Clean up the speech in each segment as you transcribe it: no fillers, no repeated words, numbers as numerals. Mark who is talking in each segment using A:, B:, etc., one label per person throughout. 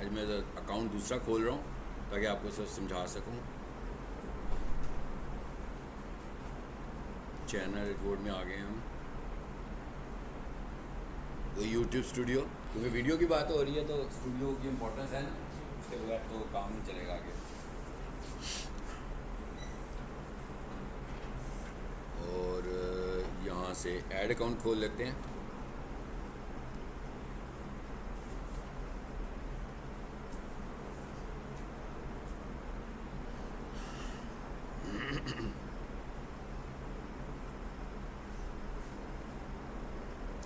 A: आज मैं अकाउंट दूसरा खोल रहा हूँ ताकि आपको सब समझा सकूँ। चैनल रिपोर्ट में आ गए हम, वो यूट्यूब स्टूडियो, क्योंकि वीडियो की बात हो रही है तो स्टूडियो की इम्पोर्टेंस है ना, उसके बगैर तो काम नहीं चलेगा आगे। और यहाँ से ऐड अकाउंट खोल लेते हैं।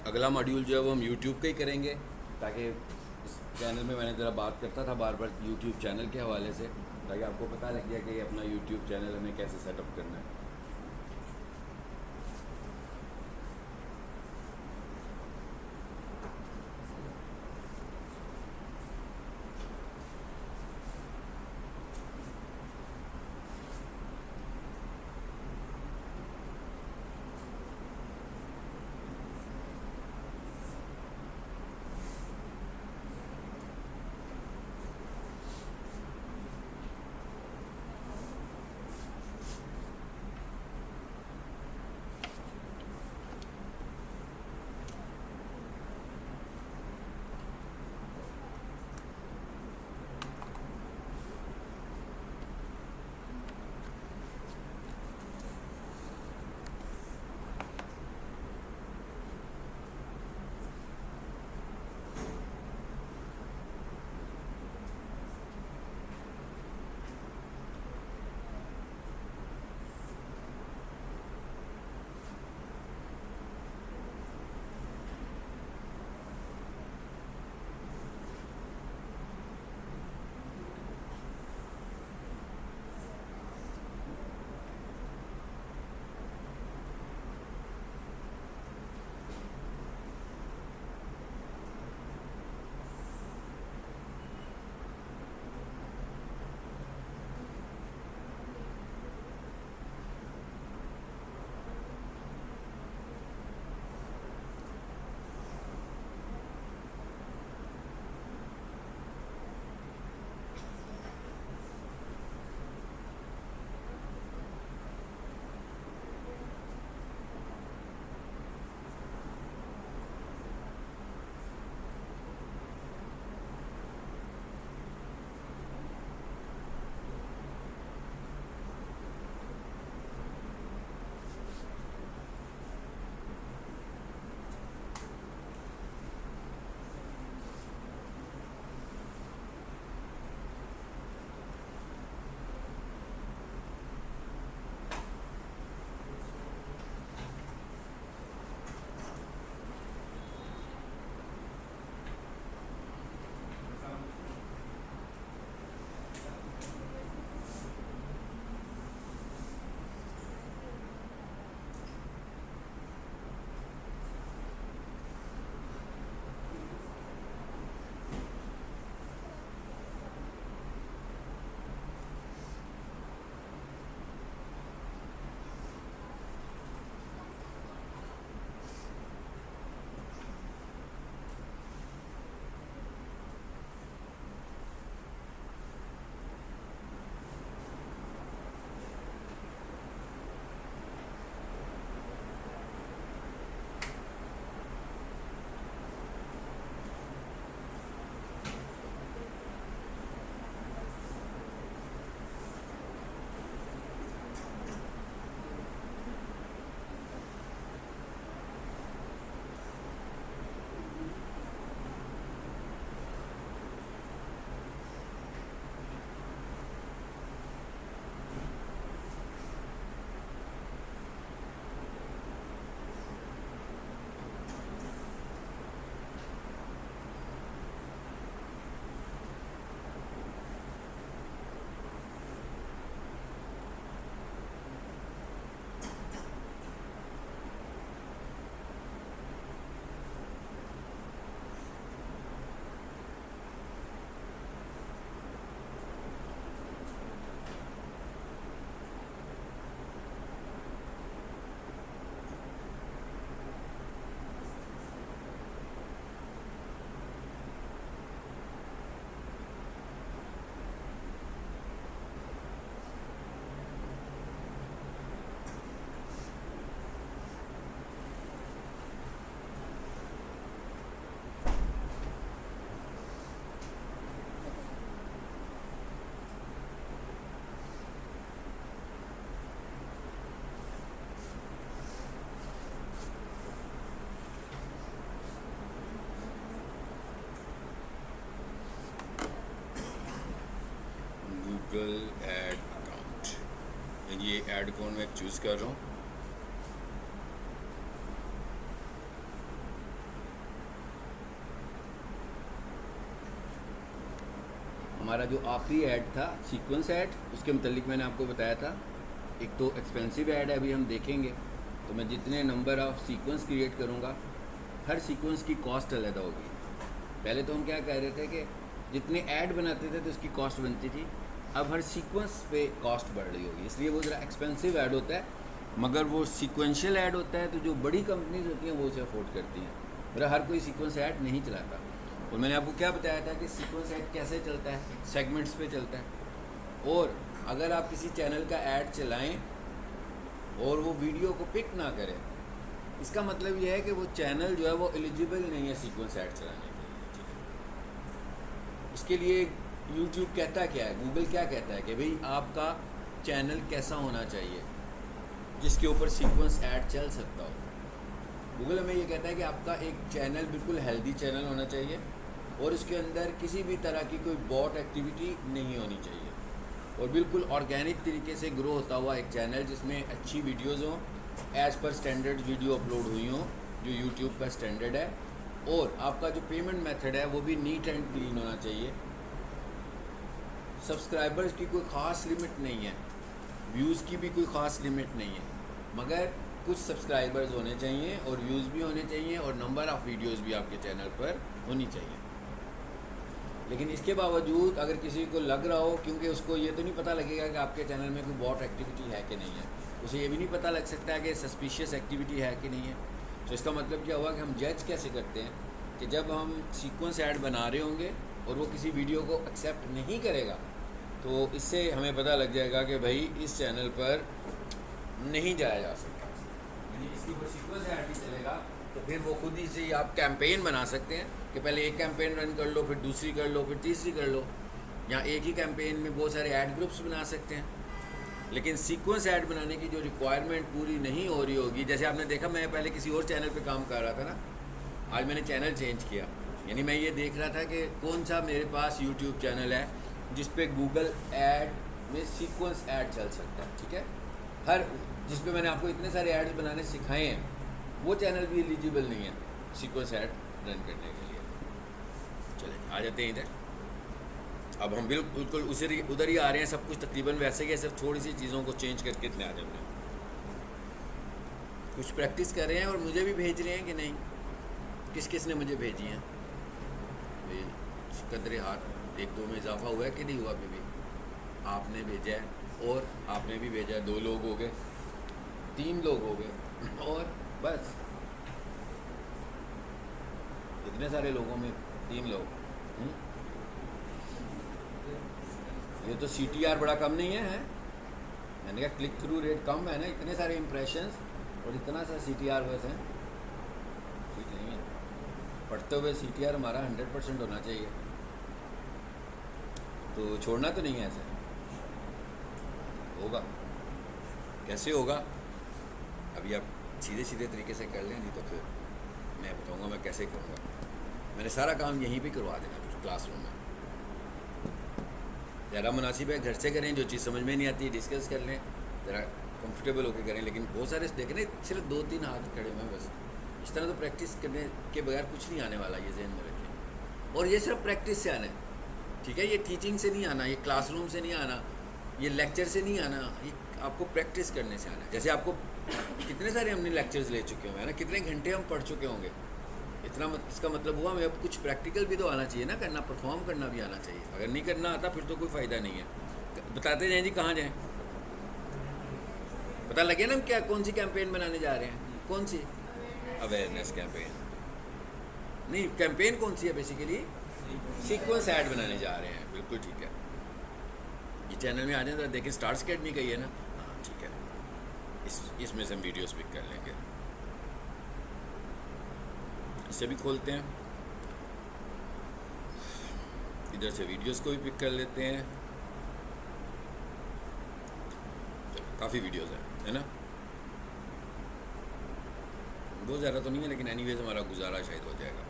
A: अगला मॉड्यूल जो है वो हम यूट्यूब का ही करेंगे, ताकि इस चैनल में मैंने ज़रा बात करता था बार बार यूट्यूब चैनल के हवाले से, ताकि आपको पता लग गया कि अपना यूट्यूब चैनल हमें कैसे सेटअप करना है। गूगल एड अकाउंट, ये ऐड अकाउंट मैं चूज़ कर रहा हूँ। हमारा जो आखिरी ऐड था सीक्वेंस ऐड, उसके मतलब मैंने आपको बताया था, एक तो एक्सपेंसिव ऐड है, अभी हम देखेंगे। तो मैं जितने नंबर ऑफ सीक्वेंस क्रिएट करूँगा, हर सीक्वेंस की कॉस्ट अलग होगी। पहले तो हम क्या कह रहे थे कि जितने ऐड बनाते थे तो उसकी कॉस्ट बनती थी, अब हर सीक्वेंस पे कॉस्ट बढ़ रही होगी, इसलिए वो ज़रा एक्सपेंसिव ऐड होता है। मगर वो सीक्वेंशियल ऐड होता है, तो जो बड़ी कंपनीज होती हैं वो उसे अफोर्ड करती हैं, मेरा हर कोई सीक्वेंस ऐड नहीं चलाता। और मैंने आपको क्या बताया था कि सीक्वेंस ऐड कैसे चलता है, सेगमेंट्स पे चलता है। और अगर आप किसी चैनल का ऐड चलाएं और वो वीडियो को पिक ना करें, इसका मतलब ये है कि वो चैनल जो है वो एलिजिबल नहीं है सीक्वेंस ऐड चलाने के लिए, ठीक है। इसके लिए यूट्यूब कहता क्या है, गूगल क्या कहता है कि भाई आपका चैनल कैसा होना चाहिए जिसके ऊपर सीक्वेंस ऐड चल सकता हो। गूगल हमें ये कहता है कि आपका एक चैनल बिल्कुल हेल्दी चैनल होना चाहिए और उसके अंदर किसी भी तरह की कोई बॉट एक्टिविटी नहीं होनी चाहिए, और बिल्कुल ऑर्गेनिक तरीके से ग्रो होता हुआ एक चैनल जिसमें अच्छी वीडियोज़ हों, as per standard video upload हुई हों जो यूट्यूब का स्टैंडर्ड है। और आपका जो पेमेंट मेथड है वो भी नीट एंड क्लीन होना चाहिए। सब्सक्राइबर्स की कोई ख़ास लिमिट नहीं है, व्यूज़ की भी कोई ख़ास लिमिट नहीं है, मगर कुछ सब्सक्राइबर्स होने चाहिए और व्यूज़ भी होने चाहिए और नंबर ऑफ़ वीडियोज़ भी आपके चैनल पर होनी चाहिए। लेकिन इसके बावजूद अगर किसी को लग रहा हो, क्योंकि उसको ये तो नहीं पता लगेगा कि आपके चैनल में कोई बॉट एक्टिविटी है कि नहीं है, उसे ये भी नहीं पता लग सकता है कि सस्पिशियस एक्टिविटी है कि नहीं है। तो इसका मतलब क्या हुआ कि हम जज कैसे करते हैं कि जब हम सीक्वेंस ऐड बना रहे होंगे और वो किसी वीडियो को एक्सेप्ट नहीं करेगा, तो इससे हमें पता लग जाएगा कि भाई इस चैनल पर नहीं जाया जा सकता, यानी इसकी कोई सीक्वेंस ऐड नहीं चलेगा। तो फिर वो खुद ही से आप कैंपेन बना सकते हैं कि पहले एक कैंपेन रन कर लो, फिर दूसरी कर लो, फिर तीसरी कर लो, या एक ही कैंपेन में बहुत सारे ऐड ग्रुप्स बना सकते हैं। लेकिन सीक्वेंस ऐड बनाने की जो रिक्वायरमेंट पूरी नहीं हो रही होगी, जैसे आपने देखा मैं पहले किसी और चैनल पे काम कर रहा था ना, आज मैंने चैनल चेंज किया, यानी मैं ये देख रहा था कि कौन सा मेरे पास यूट्यूब चैनल है जिस पे गूगल ऐड में सीक्वेंस ऐड चल सकता है, ठीक है। हर जिस पे मैंने आपको इतने सारे ऐड्स बनाने सिखाए हैं, वो चैनल भी एलिजिबल नहीं है सीक्वेंस ऐड रन करने के लिए। चलिए आ जाते हैं इधर। अब हम बिल्कुल उधर ही आ रहे हैं, सब कुछ तकरीबन वैसे ही है, सिर्फ थोड़ी सी चीज़ों को चेंज करके इतने आ जाते हैं। कुछ प्रैक्टिस कर रहे हैं और मुझे भी भेज रहे हैं कि नहीं, किस किस ने मुझे भेजी हैं भाई, कदरे हाथ एक दो में इजाफा हुआ है कि नहीं हुआ अभी भी। आपने भेजा है और आपने भी भेजा है, 2 लोग हो गए, 3 लोग हो गए, और बस इतने सारे लोगों में 3 लोग। ये तो CTR बड़ा कम नहीं है, मैंने कहा क्लिक थ्रू रेट कम है ना, इतने सारे इम्प्रेशंस और इतना सा CTR बस है, ठीक नहीं है। पढ़ते हुए CTR हमारा 100% होना चाहिए, तो छोड़ना तो नहीं है ऐसे। होगा कैसे होगा, अभी आप सीधे सीधे तरीके से कर लें, नहीं तो फिर मैं बताऊंगा मैं कैसे करूँगा। मैंने सारा काम यहीं पे करवा देना, फिर क्लासरूम में ज़रा मुनासिब है, घर से करें, जो चीज़ समझ में नहीं आती डिस्कस कर लें, ज़रा कंफर्टेबल होकर करें। लेकिन बहुत सारे देखें ना, सिर्फ 2-3 हाथ खड़े हुए हैं बस, इस तरह तो प्रैक्टिस करने के बगैर कुछ नहीं आने वाला, ये ज़हन में रखें। और ये सिर्फ प्रैक्टिस से आना है, ठीक है, ये टीचिंग से नहीं आना, ये क्लासरूम से नहीं आना, ये लेक्चर से नहीं आना, ये आपको प्रैक्टिस करने से आना है। जैसे आपको कितने सारे हमने लेक्चर्स ले चुके होंगे ना, कितने घंटे हम पढ़ चुके होंगे, इसका मतलब हुआ हमें अब कुछ प्रैक्टिकल भी तो आना चाहिए ना, करना, परफॉर्म करना भी आना चाहिए। अगर नहीं करना आता फिर तो कोई फ़ायदा नहीं है। बताते जाएं जी कहाँ जाएं, पता लगे ना हम क्या कौन सी कैंपेन बनाने जा रहे हैं, कौन सी अवेयरनेस कैंपेन नहीं, कैंपेन कौन सी है, बेसिकली सीक्वेंस ऐड बनाने जा रहे हैं। बिल्कुल ठीक है, ये चैनल में आ जाए तो देखें, स्टार्स अकेडमी का ही है ना, हाँ ठीक है, इसमें से हम वीडियोस पिक कर लेंगे, इसे भी खोलते हैं, इधर से वीडियोस को भी पिक कर लेते हैं। काफ़ी वीडियोस हैं, है ना, बहुत ज़्यादा तो नहीं है, लेकिन एनीवेज हमारा गुजारा शायद हो जाएगा।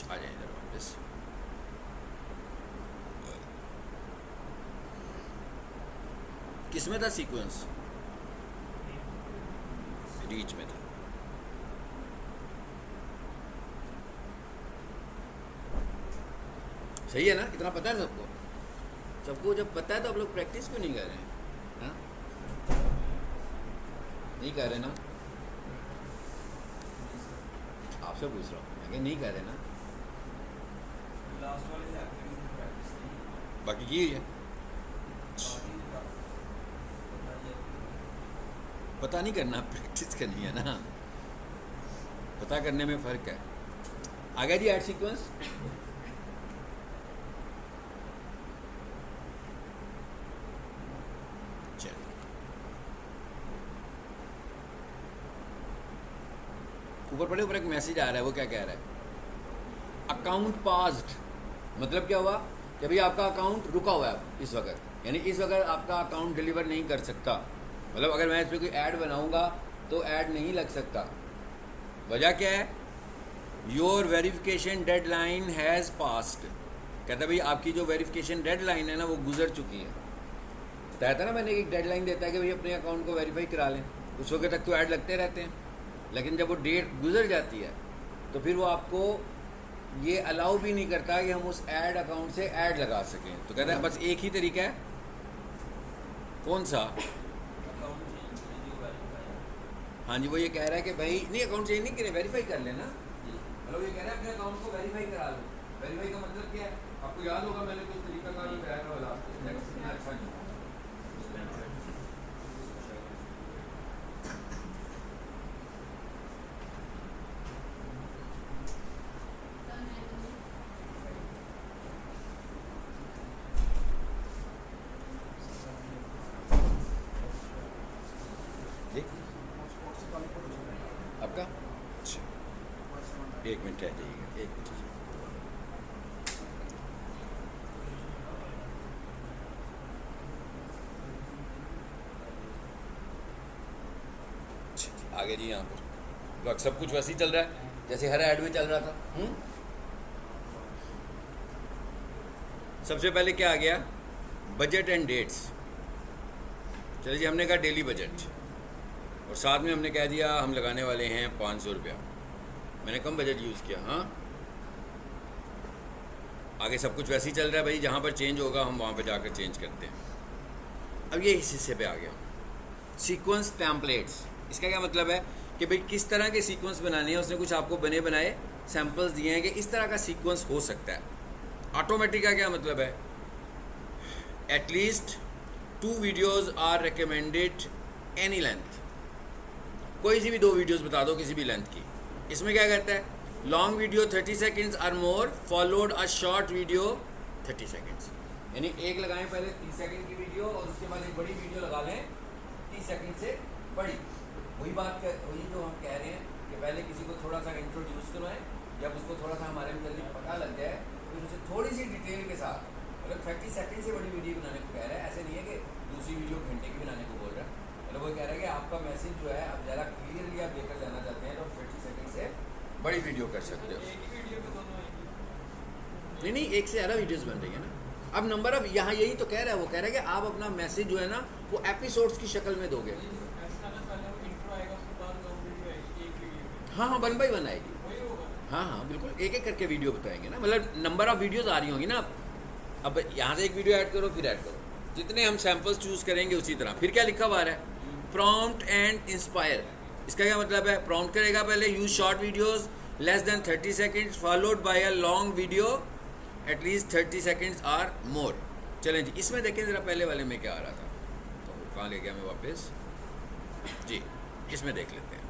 A: आ जाए इधर वापस। किस में था सीक्वेंस? रीच में था। सही है ना? इतना पता है सबको? सबको जब पता है तो आप लोग प्रैक्टिस क्यों नहीं कर रहे हैं? हाँ, नहीं कर रहे ना? आपसे पूछ रहा हूँ, मैं नहीं कर रहे ना? बाकी की है पता नहीं करना, प्रैक्टिस करनी है ना। पता करने में फ़र्क है। आ गया जी ऐड सीक्वेंस। ऊपर पड़े ऊपर एक मैसेज आ रहा है, वो क्या कह रहा है? Account passed. मतलब क्या हुआ कि अभी आपका अकाउंट रुका हुआ है इस वक्त, यानी इस वक्त आपका अकाउंट डिलीवर नहीं कर सकता। मतलब अगर मैं इस पर कोई ऐड बनाऊंगा तो ऐड नहीं लग सकता। वजह क्या है? Your verification deadline has passed. कहता है भाई आपकी जो वेरिफिकेशन डेडलाइन है ना वो गुजर चुकी है। बताया था ना मैंने, एक डेडलाइन देता है कि भाई अपने अकाउंट को वेरीफाई करा लें, उस वक्त तक तो ऐड लगते रहते हैं। लेकिन जब वो डेट गुजर जाती है तो फिर वो आपको ये अलाउ भी नहीं करता कि हम उस ऐड अकाउंट से ऐड लगा सकें। तो कहता है बस एक ही तरीका है। कौन सा? हाँ जी, वो ये कह रहा है कि भाई नहीं, अकाउंट चेंज नहीं करें, वेरीफाई कर लेना। मतलब ये कह रहा है अपने अकाउंट को वेरीफाई करा लो। वेरीफाई का मतलब क्या है? आपको याद होगा मैंने कुछ तरीका का बताया था वाला, अच्छा नहीं। आपका अच्छा, एक मिनट रह जाइएगा, एक मिनट। आगे जी यहाँ पर सब कुछ वैसे ही चल रहा है जैसे हर ऐड में चल रहा था। सबसे पहले क्या आ गया? Budget and dates. चलिए जी, हमने कहा डेली बजट और साथ में हमने कह दिया हम लगाने वाले हैं 500 रुपया। मैंने कम बजट यूज़ किया। हाँ, आगे सब कुछ वैसे ही चल रहा है भाई, जहाँ पर चेंज होगा हम वहाँ पर जाकर चेंज करते हैं। अब ये इस हिस्से पे आ गया, सीक्वेंस टेम्पलेट्स। इसका क्या मतलब है कि भाई किस तरह के सीक्वेंस बनाने हैं। उसने कुछ आपको बने बनाए सैम्पल्स दिए हैं कि इस तरह का सीक्वेंस हो सकता है। ऑटोमेटिक का क्या मतलब है? At least 2 videos are recommended any length. कोई सी भी 2 वीडियोज़ बता दो किसी भी लेंथ की। इसमें क्या कहता है? Long video 30 seconds or more followed a short video 30 seconds. यानी एक लगाएं पहले 30 सेकेंड की वीडियो और उसके बाद एक बड़ी वीडियो लगा लें 30 सेकेंड से बड़ी। वही जो हम कह रहे हैं कि पहले किसी को थोड़ा सा इंट्रोड्यूस करवाएं, जब उसको थोड़ा सा हमारे में जल्दी पता लग जाए तो उसे थोड़ी सी डिटेल के साथ, मतलब 30 सेकेंड से बड़ी वीडियो बनाने को कह रहा है। ऐसे नहीं है कि दूसरी वीडियो घंटे की बनाने को बोल रहा है। मतलब वो कह रहा है कि आपका मैसेज जो है आप ज़्यादा क्लियरली आप लेकर जाना चाहते हैं तो 30 सेकेंड से बड़ी वीडियो कर सकते हो। नहीं, एक से ज़्यादा वीडियोज़ बन रही है ना। अब नंबर अब यहाँ यही तो कह रहा है, वो कह रहा है कि आप अपना मैसेज जो है ना वो एपिसोड्स की शक्ल में दोगे। हाँ, 1 बाय 1 आएगी। हाँ, बिल्कुल एक एक करके वीडियो बताएंगे ना। मतलब नंबर ऑफ वीडियोस आ रही होंगी ना। अब यहाँ से एक वीडियो ऐड करो, फिर ऐड करो, जितने हम सैम्पल्स चूज़ करेंगे उसी तरह। फिर क्या लिखा हुआ है? Prompt and inspire. इसका क्या मतलब है? प्रॉम्प्ट करेगा पहले, use short videos less than 30 seconds followed by a long video at least 30 seconds or more. चलें जी, इसमें देखें ज़रा पहले वाले में क्या आ रहा था। तो कहाँ ले गया मैं वापस जी, इसमें देख लेते हैं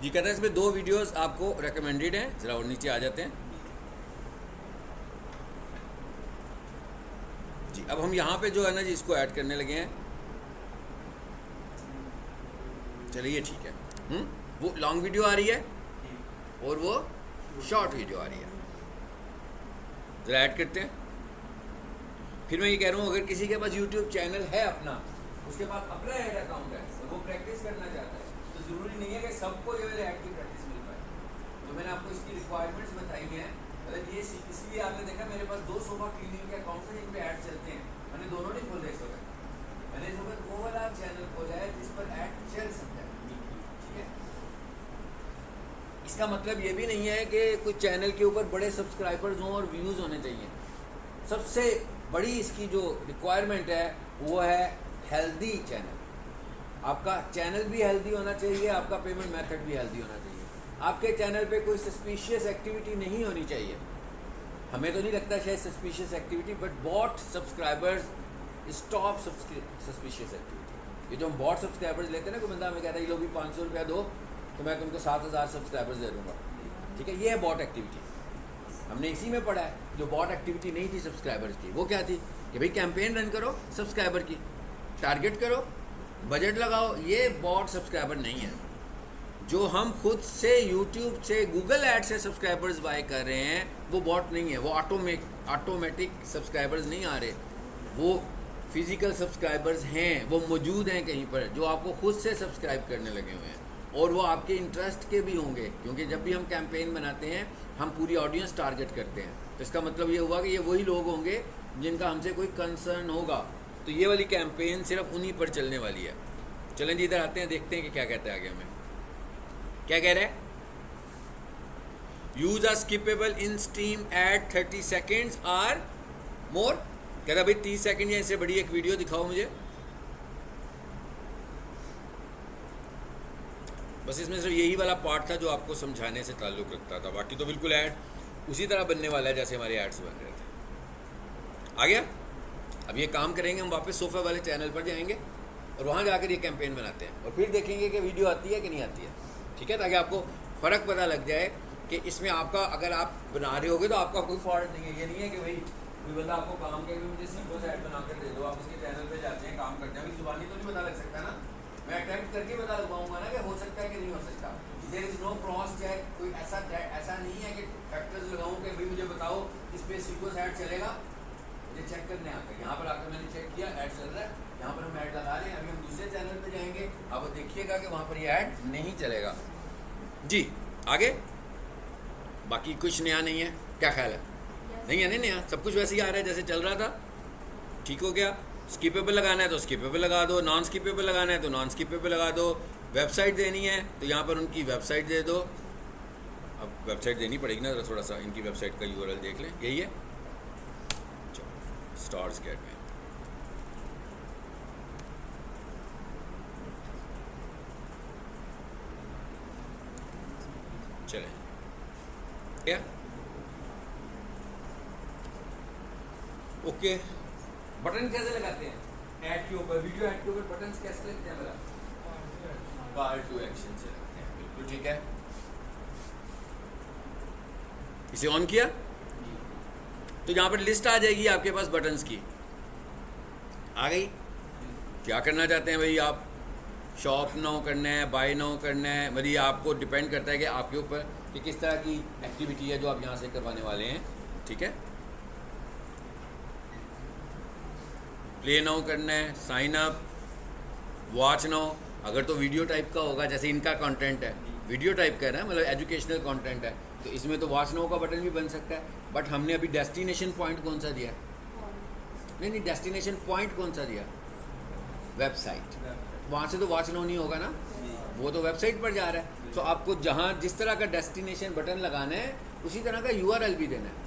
A: जी। कहता है इसमें 2 वीडियोस आपको रेकमेंडेड हैं। ज़रा और नीचे आ जाते हैं जी। अब हम यहाँ पे जो है ना जी इसको ऐड करने लगे हैं। चलिए ठीक है। वो लॉन्ग वीडियो आ रही है और वो शॉर्ट वीडियो आ रही है। ज़रा ऐड करते हैं। फिर मैं ये कह रहा हूँ अगर किसी के पास यूट्यूब चैनल है अपना, उसके पास अपना ऐड अकाउंट है, तो वो प्रैक्टिस करना चाहता है, तो ज़रूरी नहीं है कि सबको जो है ऐड की प्रैक्टिस तो मैंने आपको इसकी रिक्वायरमेंट्स बताई हैं। मतलब ये इसलिए आपने देखा मेरे पास 2 सोफा क्लीनिंग के अकाउंट हैं जिन पे ऐड चलते हैं, मैंने दोनों नहीं खोले इस वक्त, मैंने इस वक्त वो वाला चैनल खोला है जिस पर ऐड चल सकता है, ठीक है। इसका मतलब ये भी नहीं है कि कुछ चैनल के ऊपर बड़े सब्सक्राइबर्स हों और व्यूज़ होने चाहिए। सबसे बड़ी इसकी जो रिक्वायरमेंट है वो है हेल्दी चैनल। आपका चैनल भी हेल्दी होना चाहिए, आपका पेमेंट मेथड भी हेल्दी होना चाहिए, आपके चैनल पे कोई सस्पिशियस एक्टिविटी नहीं होनी चाहिए। हमें तो नहीं लगता शायद suspicious activity, but bot subscribers stop suspicious activity. ये जो हम बॉट सब्सक्राइबर्स लेते हैं ना, कोई बंदा हमें कहता है ये लोग भी 500 रुपया दो तो मैं तुमको 7000 सब्सक्राइबर्स दे दूँगा, ठीक है, ये है बॉट एक्टिविटी। हमने इसी में पढ़ा है जो बॉट एक्टिविटी नहीं थी सब्सक्राइबर्स की, वो क्या थी कि भाई कैंपेन रन करो सब्सक्राइबर की, टारगेट करो, बजट लगाओ, ये बॉट सब्सक्राइबर नहीं है। जो हम खुद से यूट्यूब से गूगल ऐड से सब्सक्राइबर्स बाय कर रहे हैं वो बॉट नहीं है, वो ऑटोमेटिक सब्सक्राइबर्स नहीं आ रहे, वो फिज़िकल सब्सक्राइबर्स हैं, वो मौजूद हैं कहीं पर जो आपको खुद से सब्सक्राइब करने लगे हुए हैं, और वो आपके इंटरेस्ट के भी होंगे, क्योंकि जब भी हम कैंपेन बनाते हैं हम पूरी ऑडियंस टारगेट करते हैं, तो इसका मतलब ये हुआ कि ये वही लोग होंगे जिनका हमसे कोई कंसर्न होगा। तो ये वाली कैंपेन सिर्फ उन्हीं पर चलने वाली है। चलें जी इधर आते हैं, देखते हैं कि क्या कहते हैं आगे हमें। क्या कह रहे हैं? Use or skippable in stream at 30 seconds or more. कह रहा भाई 30 सेकेंड या इससे बड़ी एक वीडियो दिखाओ मुझे। बस इसमें सिर्फ यही वाला पार्ट था जो आपको समझाने से ताल्लुक़ रखता था, बाकी तो बिल्कुल ऐड उसी तरह बनने वाला है जैसे हमारे एड्स बन रहे थे। आ गया? अब ये काम करेंगे, हम वापस सोफा वाले चैनल पर जाएंगे और वहाँ जाकर ये कैंपेन बनाते हैं और फिर देखेंगे कि वीडियो आती है कि नहीं आती है, ठीक है, ताकि आपको फ़र्क पता लग जाए कि इसमें आपका, अगर आप बना रहे होगे तो आपका कोई फॉल्ट नहीं है। ये नहीं है कि भाई कोई बंदा आपको काम करके मुझे सीखो से ऐड बना कर दे दो, आप उसके चैनल पे जाते हैं काम करते हैं, अभी जुबानी तो नहीं पता लग सकता ना, मैं अटेम्प्ट करके पता लगवाऊंगा ना कि हो सकता है कि नहीं हो सकता। There is no cross check, कोई ऐसा नहीं है कि फैक्टर्स लगाऊं कि भाई मुझे बताओ इस पे सीक्वेंस ऐड चलेगा, मुझे चेक करने आता है। यहाँ पर आकर मैंने चेक किया, ऐड चल रहा है, यहाँ पर हम ऐड लगा रहे हैं। अभी हम दूसरे चैनल पे जाएंगे, अब देखिएगा कि वहाँ पर ये ऐड नहीं चलेगा जी। आगे बाकी कुछ नया नहीं है, क्या ख्याल है? नहीं है, नहीं नया, सब कुछ वैसे ही आ रहा है जैसे चल रहा था, ठीक हो गया। स्किपेबल लगाना है तो स्किपेबल लगा दो, नॉन स्किपेबल लगाना है तो नॉन स्किपेबल लगा दो, वेबसाइट देनी है तो यहाँ पर उनकी वेबसाइट दे दो। अब वेबसाइट देनी पड़ेगी ना, थोड़ा सा इनकी वेबसाइट का यूआरएल देख लें, यही है स्टार्स गेट में। चलें क्या ओके। बटन कैसे लगाते हैं ऐड के ऊपर, वीडियो ऐड के ऊपर बटन कैसे लगते हैं? मेरा कॉल टू एक्शन से लगते हैं, बिल्कुल ठीक है। इसे ऑन किया तो यहाँ पर लिस्ट आ जाएगी आपके पास बटन्स की, आ गई। क्या करना चाहते हैं भाई आप? शॉप नाउ करना है, बाय नाउ करना है, मतलब ये आपको डिपेंड करता है कि आपके ऊपर कि किस तरह की एक्टिविटी है जो आप यहाँ से करवाने वाले हैं, ठीक है। प्ले नाउ करना है, साइन अप, वॉच नाउ। अगर तो वीडियो टाइप का होगा, जैसे इनका कंटेंट है वीडियो टाइप का है ना, मतलब एजुकेशनल कंटेंट है, तो इसमें तो वॉच नाउ का बटन भी बन सकता है। बट हमने अभी डेस्टिनेशन पॉइंट कौन सा दिया? नहीं, डेस्टिनेशन पॉइंट कौन सा दिया? वेबसाइट। वहाँ से तो वॉच नाउ नहीं होगा ना, वो तो वेबसाइट पर जा रहा है। तो आपको जहाँ जिस तरह का डेस्टिनेशन बटन लगाना है उसी तरह का यूआरएल भी देना है।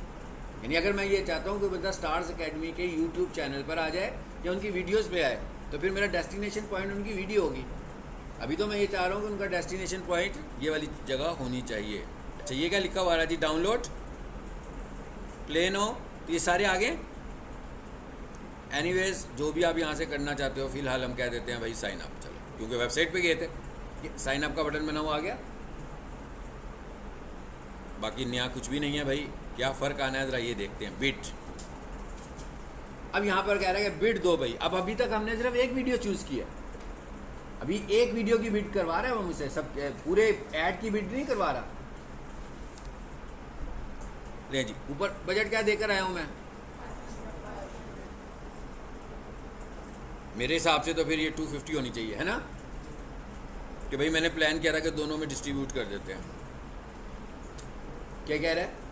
A: यानी अगर मैं ये चाहता हूँ कि बंदा स्टार्स एकेडमी के यूट्यूब चैनल पर आ जाए या उनकी वीडियोस पे आए, तो फिर मेरा डेस्टिनेशन पॉइंट उनकी वीडियो होगी। अभी तो मैं ये चाह रहा हूँ कि उनका डेस्टिनेशन पॉइंट ये वाली जगह होनी चाहिए। अच्छा, ये क्या लिखा हुआ है जी? डाउनलोड, प्ले नो, तो ये सारे आगे। एनीवेज जो भी आप यहाँ से करना चाहते हो, फिलहाल हम कह देते हैं भाई साइन अप। चलो, क्योंकि वेबसाइट पे गए थे, साइन अप का बटन बना हुआ आ गया। बाकी नया कुछ भी नहीं है भाई। क्या फ़र्क आना है ज़रा ये देखते हैं। बिट, अब यहाँ पर कह रहा है कि बिट दो भाई। अब अभी तक हमने सिर्फ एक वीडियो चूज़ किया, अभी एक वीडियो की बिट करवा रहा है वो मुझसे, सब पूरे ऐड की बिट नहीं करवा रहा। ले जी, ऊपर बजट क्या देकर आया हूँ मैं? मेरे हिसाब से तो फिर ये 250 होनी चाहिए, है ना, कि भाई मैंने प्लान किया था कि दोनों में डिस्ट्रीब्यूट कर देते हैं। क्या कह रहा है?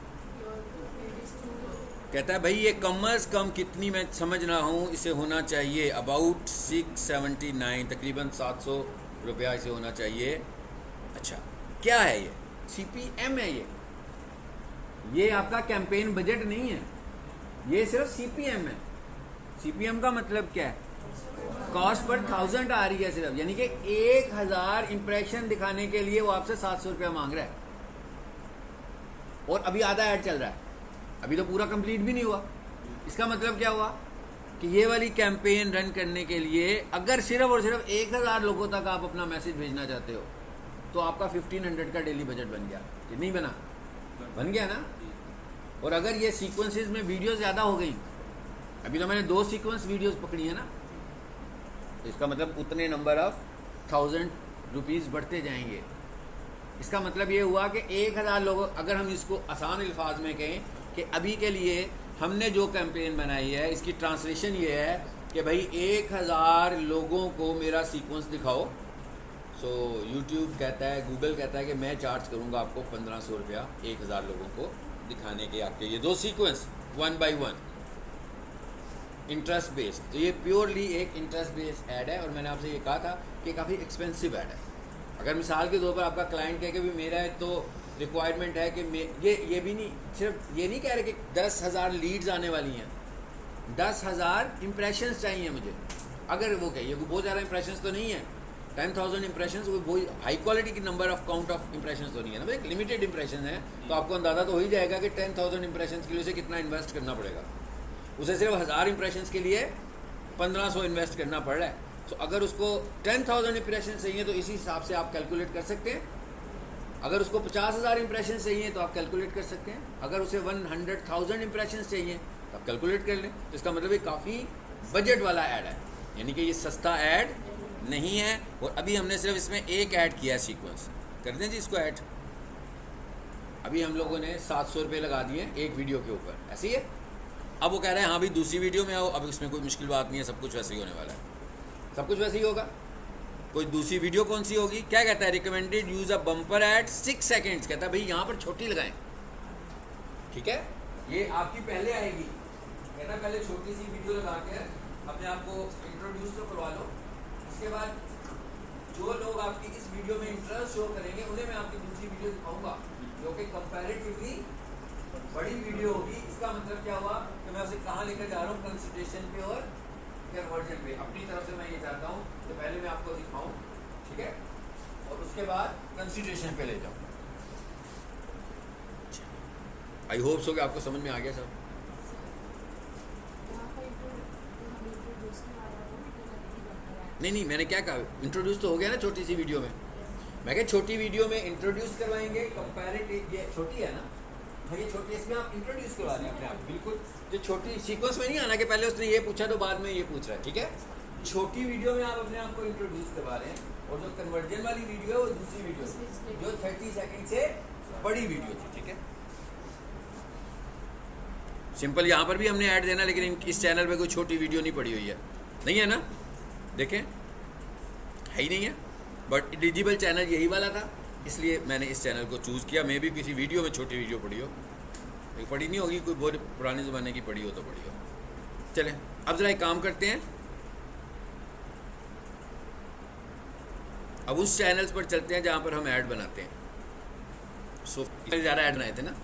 A: कहता है भाई ये कम अज़ कम कितनी, मैं समझ रहा हूँ इसे होना चाहिए अबाउट 679, तकरीबन 700 रुपया इसे होना चाहिए। अच्छा, क्या है ये? CPM है ये आपका कैंपेन बजट नहीं है, ये सिर्फ CPM है। CPM का मतलब क्या है? कॉस्ट पर 1000 आ रही है सिर्फ, यानी कि 1000 इंप्रेशन दिखाने के लिए वो आपसे 700 रुपया मांग रहा है, और अभी आधा ऐड चल रहा है, अभी तो पूरा कंप्लीट भी नहीं हुआ। इसका मतलब क्या हुआ कि ये वाली कैंपेन रन करने के लिए अगर सिर्फ और सिर्फ 1000 लोगों तक आप अपना मैसेज भेजना चाहते हो तो आपका 1500 का डेली बजट बन गया कि नहीं बना? बन गया ना। और अगर ये सीक्वेंसेस में वीडियो ज़्यादा हो गई, अभी तो मैंने 2 सीक्वेंस वीडियोस पकड़ी है ना, तो इसका मतलब उतने नंबर ऑफ 1000 रुपीज़ बढ़ते जाएंगे। इसका मतलब ये हुआ कि 1000 लोगों, अगर हम इसको आसान अल्फाज में कहें कि अभी के लिए हमने जो कैंपेन बनाई है इसकी ट्रांसलेशन ये है कि भाई 1000 लोगों को मेरा सीक्वेंस दिखाओ। सो यूट्यूब कहता है, गूगल कहता है कि मैं चार्ज करूँगा आपको 1500 रुपया 1000 लोगों को दिखाने के आपके ये 2 सीक्वेंस 1 by 1 इंटरेस्ट बेस्ड। तो ये प्योरली एक इंटरेस्ट बेस्ड ऐड है, और मैंने आपसे ये कहा था कि काफ़ी एक्सपेंसिव ऐड है। अगर मिसाल के तौर पर आपका क्लाइंट कहे कि भी मेरा है तो रिक्वायरमेंट है कि ये भी नहीं, सिर्फ ये नहीं कह रहे कि 10,000 लीड्स आने वाली हैं, 10,000 इंप्रेशंस चाहिए मुझे। अगर वो कहिए वो बहुत ज़्यादा इंप्रेशंस तो नहीं है, 10,000 इंप्रेशंस, वो बहुत हाई क्वालिटी की number of count of impressions तो नहीं है ना, एक लिमिटेड इंप्रेशन है। तो आपको अंदाज़ा तो हो ही जाएगा कि 10,000 इंप्रेशंस के लिए उसे कितना इन्वेस्ट करना पड़ेगा। उसे सिर्फ 1000 इंप्रेशंस के लिए 1500 इन्वेस्ट करना पड़ रहा है। तो अगर उसको 10,000 इंप्रेशन चाहिए तो इसी हिसाब से आप कैलकुलेट कर सकते हैं। अगर उसको 50,000 इंप्रेशन चाहिए तो आप कैलकुलेट कर सकते हैं। अगर उसे 100,000 इंप्रेशन चाहिए तो आप कैलकुलेट कर लें। तो इसका मतलब ये काफ़ी बजट वाला ऐड है, यानी कि ये सस्ता ऐड नहीं है। और अभी हमने सिर्फ इसमें एक ऐड किया है, सीक्वेंस कर दें जी इसको ऐड। अभी हम लोगों ने 700 रुपये लगा दिए एक वीडियो के ऊपर, ऐसे ही है। अब वो कह रहे हैं हाँ भाई दूसरी वीडियो में आओ, अब इसमें कोई मुश्किल बात नहीं है, सब कुछ वैसे ही होने वाला है, सब कुछ वैसे ही होगा। कोई दूसरी वीडियो कौन सी होगी? क्या कहता है? Recommended use a bumper ad 6 seconds. कहता है भाई यहाँ पर छोटी लगाएं, ठीक है, ये आपकी पहले आएगी। कहता है पहले छोटी सी वीडियो लगा के अपने आप को इंट्रोड्यूस तो करवा लो, उसके बाद जो लोग आपकी इस वीडियो में इंटरेस्ट शो करेंगे उन्हें मैं आपकी दूसरी वीडियो दिखाऊंगा जो कि कंपैरेटिवली बड़ी वीडियो होगी। इसका मतलब क्या हुआ कि मैं उसे कहाँ लेकर जा रहा हूँ? कंसिडरेशन पे और कन्वर्जन पे। अपनी तरफ से मैं ये चाहता हूँ कि पहले मैं आपको दिखाऊं, ठीक है, और उसके बाद कंसिडरेशन पे ले जाऊँ। आई होप सो कि आपको समझ में आ गया सब। नहीं, मैंने क्या कहा? इंट्रोड्यूस तो हो गया ना छोटी सी वीडियो में। मैं क्या छोटी वीडियो में इंट्रोड्यूस करवाएंगे, कंपैरेटिव, ये छोटी है ना भाई, ये छोटी, इसमें आप इंट्रोड्यूस करवा रहे हैं अपने आप, बिल्कुल जो छोटी सीक्वेंस में नहीं आना कि पहले उसने ये पूछा तो बाद में ये पूछ रहा है, ठीक है। छोटी वीडियो में आप अपने आप को इंट्रोड्यूस करवा रहे हैं, और जो कन्वर्जन वाली वीडियो है वो दूसरी वीडियो जो 30 सेकंड से बड़ी वीडियो थी, ठीक है। सिंपल, यहाँ पर भी हमने ऐड देना, लेकिन इस चैनल पे कोई छोटी वीडियो नहीं पड़ी हुई है, नहीं है ना, देखें है ही नहीं है। बट एलिजिबल चैनल यही वाला था, इसलिए मैंने इस चैनल को चूज़ किया। मैं भी किसी वीडियो में छोटी वीडियो पड़ी हो, पड़ी नहीं होगी, कोई बहुत पुराने ज़माने की पड़ी हो तो पड़ी हो। चलें अब ज़रा एक काम करते हैं, अब उस चैनल्स पर चलते हैं जहाँ पर हम ऐड बनाते हैं। सो ज़्यादा ऐड बनाए थे ना,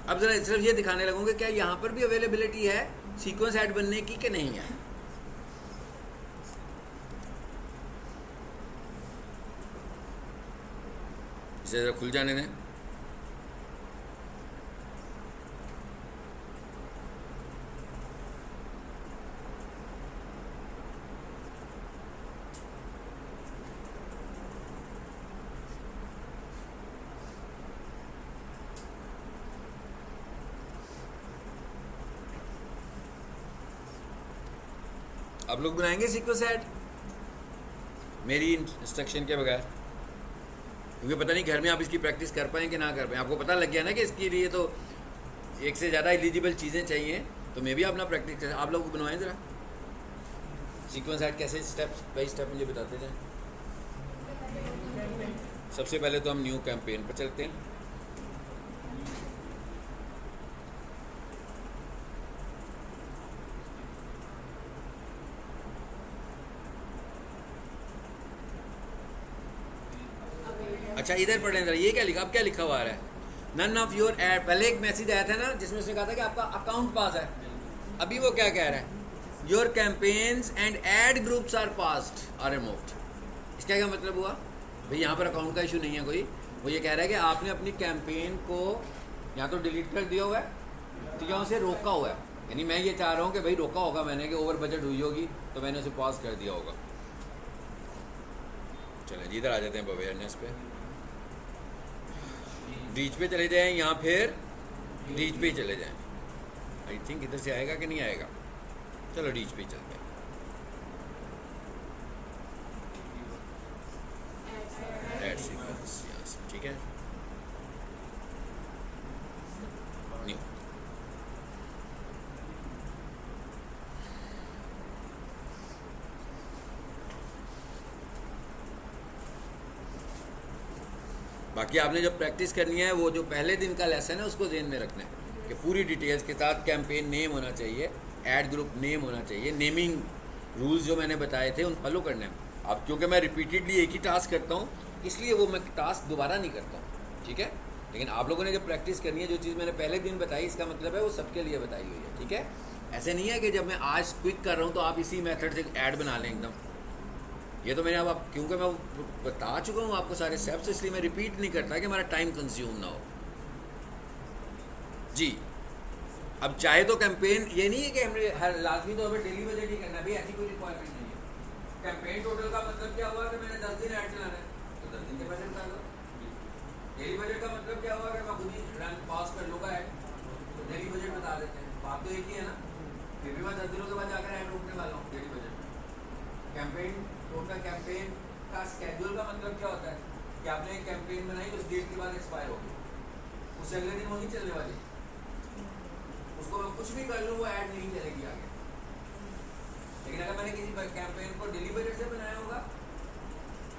A: अब ज़रा सिर्फ ये दिखाने लगूंगे क्या यहाँ पर भी अवेलेबिलिटी है सीक्वेंस ऐड बनने की कि नहीं है। इसे ज़रा खुल जाने दें। आप लोग बनाएंगे सीक्वेंस ऐड मेरी इंस्ट्रक्शन के बगैर? क्योंकि पता नहीं घर में आप इसकी प्रैक्टिस कर पाएँ कि ना कर पाएँ। आपको पता लग गया ना कि इसके लिए तो एक से ज़्यादा एलिजिबल चीज़ें चाहिए, तो मैं भी अपना प्रैक्टिस करें। आप लोग बनवाएं ज़रा सीक्वेंस ऐड कैसे, स्टेप बाई स्टेप मुझे बताते जाएँ। सबसे पहले तो हम न्यू कैंपेन पर चलते हैं। अच्छा इधर पढ़ें जरा, ये क्या लिखा, अब क्या लिखा हुआ है? नन ऑफ योर एड, पहले एक मैसेज आया था ना जिसमें उसने कहा था कि आपका अकाउंट पास है। अभी वो क्या कह रहा है? Your campaigns and ad groups are paused or removed. इसका क्या मतलब हुआ भाई? यहाँ पर अकाउंट का इशू नहीं है कोई, वो ये कह रहा है कि आपने अपनी कैंपेन को या तो डिलीट कर दिया हुआ है तो या उसे रोका हुआ है। यानी मैं ये चाह रहा हूँ कि भाई रोका होगा मैंने, कि ओवर बजट हुई होगी तो मैंने उसे पॉज कर दिया होगा। चलें जी इधर आ जाते हैं अवेयरनेस पे, रीच पे चले जाएं या फिर रीच पे ही चले जाएं। आई थिंक इधर से आएगा कि नहीं आएगा, चलो रीच पे ही चलते हैं। ऐड सीक्वेंस यहाँ से, ठीक है न्यू। बाकी आपने जो प्रैक्टिस करनी है वो जो पहले दिन का लेसन है उसको ज़हन में रखना है कि पूरी डिटेल्स के साथ कैंपेन नेम होना चाहिए, ऐड ग्रुप नेम होना चाहिए, नेमिंग रूल्स जो मैंने बताए थे उन फॉलो करने हैं। अब क्योंकि मैं रिपीटेडली एक ही टास्क करता हूँ इसलिए वो मैं टास्क दोबारा नहीं करता हूँ, ठीक है। लेकिन आप लोगों ने जो प्रैक्टिस करनी है, जो चीज़ मैंने पहले दिन बताई, इसका मतलब है वो सबके लिए बताई हुई है, ठीक है। ऐसे नहीं है कि जब मैं आज क्विक कर रहा हूँ तो आप इसी मेथड से ऐड बना लें एकदम। ये तो मैंने अब क्योंकि मैं बता चुका हूँ आपको सारे स्टेप्स, इसलिए मैं रिपीट नहीं करता कि हमारा टाइम कंज्यूम ना हो जी। अब चाहे तो कैंपेन ये नहीं है कि हमने हर लाजमी तौर पर डेली बजट ही करना है, भाई ऐसी कोई रिक्वायरमेंट नहीं है। कैंपेन टोटल का मतलब क्या हुआ कि मैंने 10 दिन ऐड चलाना है तो 10 दिन के बजट बता दो। डेली बजट का मतलब क्या हुआ कि मैं खुद ही रन पास कर लूँगा ऐड, तो डेली बजट बता देते हैं। बात तो एक ही है ना, फिर भी मैं 10 दिनों के बाद जाकर ऐड रोकने वाला हूँ डेली बजट में। कैंपेन टोटल कैंपेन का स्केड्यूल का मतलब क्या होता है कि आपने एक कैंपेन बनाई उस डेट के बाद एक्सपायर हो गई, उससे अगले दिन वो नहीं चलने वाली, उसको मैं कुछ भी कर लूँ वो ऐड नहीं चलेगी आगे। लेकिन अगर मैंने किसी कैंपेन को डेली बजट से बनाया होगा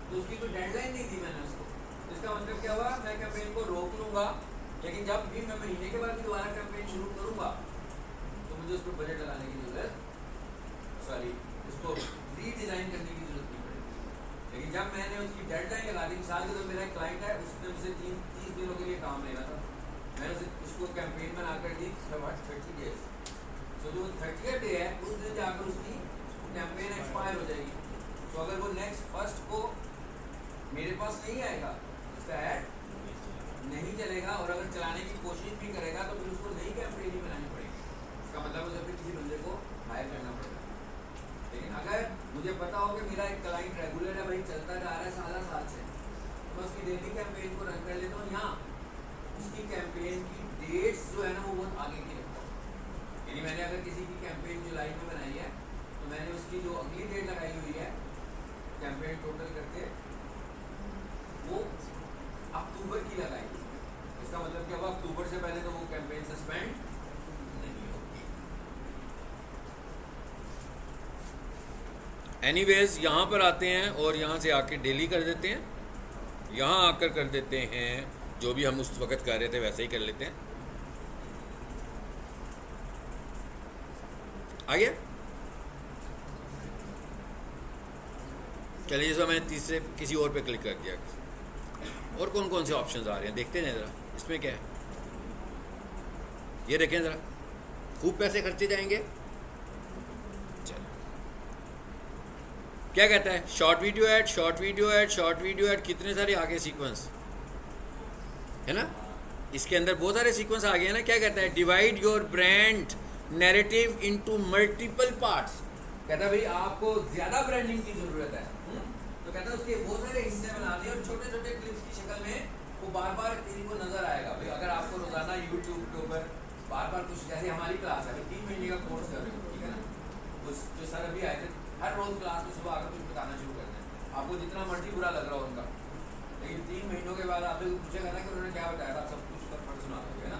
A: तो उसकी कोई डेडलाइन नहीं थी मैंने उसको, तो इसका मतलब क्या हुआ, मैं कैंपेन को रोक लूँगा, लेकिन जब भी मैं महीने के बाद भी दोबारा कैंपेन शुरू करूँगा तो मुझे उस पर बजट लगाने की जरूरत, सॉरी उसको रीडिज़ाइन करने की जरूरत नहीं पड़ेगी। लेकिन जब मैंने उसकी डेडलाइन लगा दी, मिसाल के तो मेरा एक क्लाइंट है उसने मुझसे 30 दिनों के लिए काम लेना था, मैंने उसको कैंपेन बना कर दी 30 डेज, तो जो 30th डे है उस दिन जाकर उसकी कैंपेन एक्सपायर हो जाएगी। तो अगर वो नेक्स्ट फर्स्ट को मेरे पास नहीं आएगा उसका ऐड नहीं चलेगा, और अगर चलाने की कोशिश भी करेगा तो फिर उसको नई कैंपेन ही बनानी पड़ेगी। इसका मतलब उसे फिर किसी बंदे को हायर करना पड़ेगा। लेकिन अगर मुझे पता हो कि मेरा एक क्लाइंट रेगुलर है, भाई चलता जा रहा है साल से, तो मैं उसकी डेली कैंपेन को रन कर लेता हूँ। यहाँ उसकी कैंपेन की डेट्स जो है ना वो बहुत आगे की रखता हूँ। यानी मैंने अगर किसी की कैंपेन जुलाई में बनाई है तो मैंने उसकी जो अगली डेट लगाई हुई है कैंपेन टोटल करके वो अक्टूबर की लगाई। इसका मतलब क्या हुआ, अक्टूबर से पहले तो वो कैंपेन सस्पेंड नहीं होगी। एनीवेज यहाँ पर आते हैं और यहाँ से आके डेली कर देते हैं, यहाँ आकर कर देते हैं जो भी हम उस वक्त कर रहे थे वैसे ही कर लेते हैं। आगे चलिए, जैसा मैंने तीसरे किसी और पे क्लिक कर दिया, और कौन कौन से ऑप्शंस आ रहे हैं देखते हैं ज़रा। इसमें क्या है ये देखें ज़रा, खूब पैसे खर्चे जाएंगे। चलो क्या कहता है, short video add, short video add, short video add, कितने सारे आगे सीक्वेंस है ना, इसके अंदर बहुत सारे सीक्वेंस आ गए हैं ना। क्या कहता है, divide your brand narrative into multiple parts. कहता है भाई आपको ज़्यादा ब्रांडिंग की ज़रूरत है, तो कहता है उसके बहुत सारे हिस्से बना दिए और छोटे छोटे क्लिप्स की शक्ल में वो बार बार इनको नज़र आएगा। भाई अगर आपको रोज़ाना यूट्यूब के ऊपर बार बार कुछ, जैसे हमारी क्लास है 3 महीने का कोर्स कर रहे हो, ठीक है ना, कुछ जो सर अभी आए थे हर रोज़ क्लास में सुबह आकर कुछ बताना शुरू करते हैं, आपको जितना मर्जी बुरा लग रहा हो उनका, लेकिन 3 महीनों के बाद आप लोग पूछेगा ना कि उन्होंने क्या बताया था, सब कुछ का फर्क सुना दोगे ना।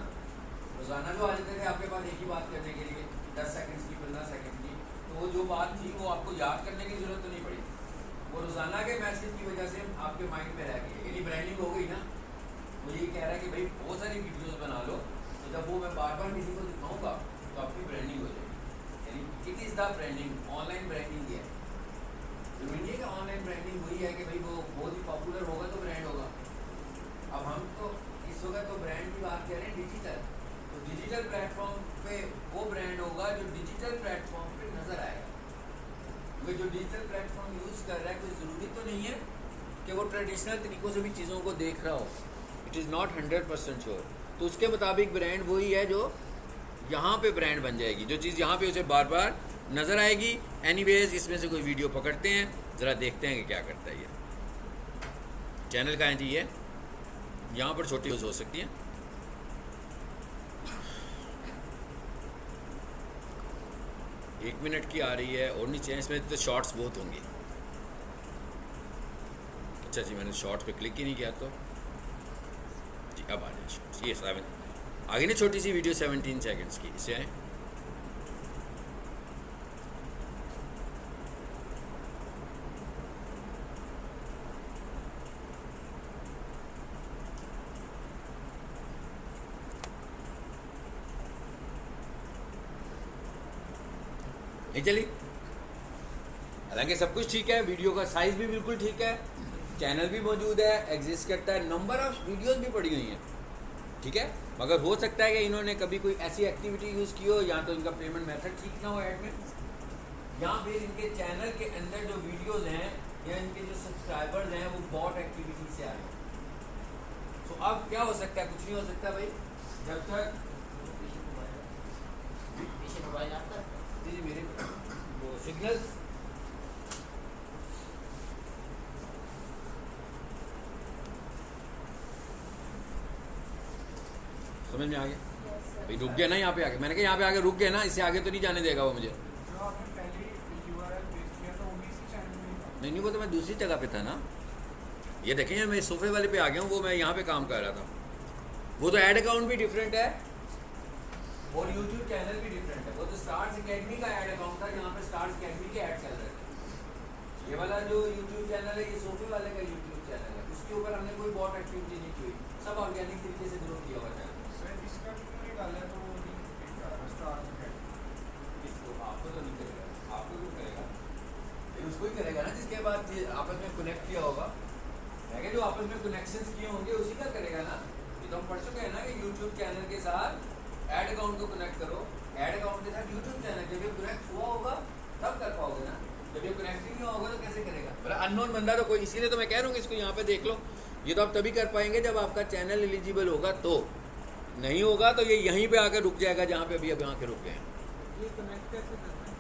A: रोज़ाना जो आ जाते थे आपके पास एक ही बात करने के लिए 10 सेकंड्स की 15 सेकंड की, तो वो जो बात थी वो आपको याद करने की ज़रूरत तो नहीं पड़ी, वो वो रोजाना के मैसेज की वजह से आपके माइंड में रह गई, यानी ब्रांडिंग हो गई ना। वो ये कह रहा है कि भाई बहुत सारी वीडियोस बना लो, तो जब वो मैं बार बार किसी को दिखाऊंगा तो आपकी ब्रांडिंग हो जाएगी। यानी it is the branding, online branding है। जरूरी नहीं है कि ऑनलाइन ब्रांडिंग वही है कि भाई वो बहुत ही पॉपुलर होगा तो ब्रांड होगा। अब हम तो इस वक्त तो ब्रांड की बात कर रहे हैं डिजिटल, तो डिजिटल प्लेटफॉर्म पे वो ब्रांड होगा जो डिजिटल प्लेटफॉर्म पे नज़र आएगा। वो जो डिजिटल प्लेटफॉर्म यूज़ कर रहा है कोई ज़रूरी तो नहीं है कि वो ट्रेडिशनल तरीक़ों से भी चीज़ों को देख रहा हो। It is not 100% sure. तो उसके मुताबिक ब्रांड वही है जो यहाँ पे ब्रांड बन जाएगी, जो चीज़ यहाँ पे उसे बार बार नज़र आएगी। एनीवेज इसमें से कोई वीडियो पकड़ते हैं, ज़रा देखते हैं कि क्या करता है ये। चैनल का है जी ये, यहाँ पर छोटी यूज़ हो सकती है। एक मिनट की आ रही है और नीचे इसमें तो शॉर्ट्स बहुत होंगी। अच्छा जी, मैंने शॉर्ट्स पे क्लिक ही नहीं किया तो जी अब आ जाए शॉर्ट्स। ये 7 आगे ना छोटी सी वीडियो 17 सेकंड्स की, इसे आए। नहीं चली, हालांकि सब कुछ ठीक है, वीडियो का साइज़ भी बिल्कुल ठीक है, चैनल भी मौजूद है, एग्जिस्ट करता है, नंबर ऑफ वीडियोस भी पड़ी हुई हैं, ठीक है। मगर हो सकता है कि इन्होंने कभी कोई ऐसी एक्टिविटी यूज़ की हो, या तो इनका पेमेंट मेथड ठीक ना हो ऐड में, या फिर इनके चैनल के अंदर जो वीडियोस हैं या इनके जो सब्सक्राइबर्स हैं वो बॉट एक्टिविटी से आए हैं। तो अब क्या हो सकता है? कुछ नहीं हो सकता भाई, जब तक जी मेरे वो सिग्नल्स समझ में आ गया भाई। रुक गया ना यहाँ पे आके, मैंने कहा यहाँ पे आके रुक गया ना, इससे आगे तो नहीं जाने देगा वो मुझे। नहीं, वो तो मैं दूसरी जगह पे था ना। ये देखें मैं सोफे वाले पे आ गया हूँ, वो मैं यहाँ पे काम कर रहा था। वो तो ऐड अकाउंट भी डिफरेंट है और यूट्यूब चैनल भी डिफरेंट है। वो तो स्टार्स अकेडमी का ऐड अकाउंट था, जहाँ पे स्टार्स अकेडमी के ऐड चल रहे थे। ये वाला जो यूट्यूब चैनल है, ये सोफे वाले का यूट्यूब चैनल है, उसके ऊपर हमने कोई बॉट एक्टिविटी नहीं की, सब ऑर्गेनिक तरीके से ग्रो किया हुआ है। आपको तो नहीं करेगा, आपको क्यों करेगा? उसको ही करेगा ना जिसके बाद आपस में कनेक्ट किया होगा। मैं जो आपस में कनेक्शंस किए होंगे उसी का करेगा ना। ये तो हम पढ़ चुके हैं ना कि यूट्यूब चैनल के साथ ऐड अकाउंट को कनेक्ट करो, ऐड अकाउंट के साथ यूट्यूब चैनल। जब ये कनेक्ट हुआ होगा तब कर पाओगे ना, जब ये कनेक्ट नहीं हुआ होगा तो कैसे करेगा? मतलब अननोन बंदा तो कोई, इसीलिए तो मैं कह रहा हूँ इसको यहाँ पे देख लो। ये तो आप तभी कर पाएंगे जब आपका चैनल एलिजिबल होगा, तो नहीं होगा तो ये यहीं पे आकर रुक जाएगा जहाँ पे अभी अब यहाँ के रुक गए हैं।
B: ये कनेक्ट कैसे करना है?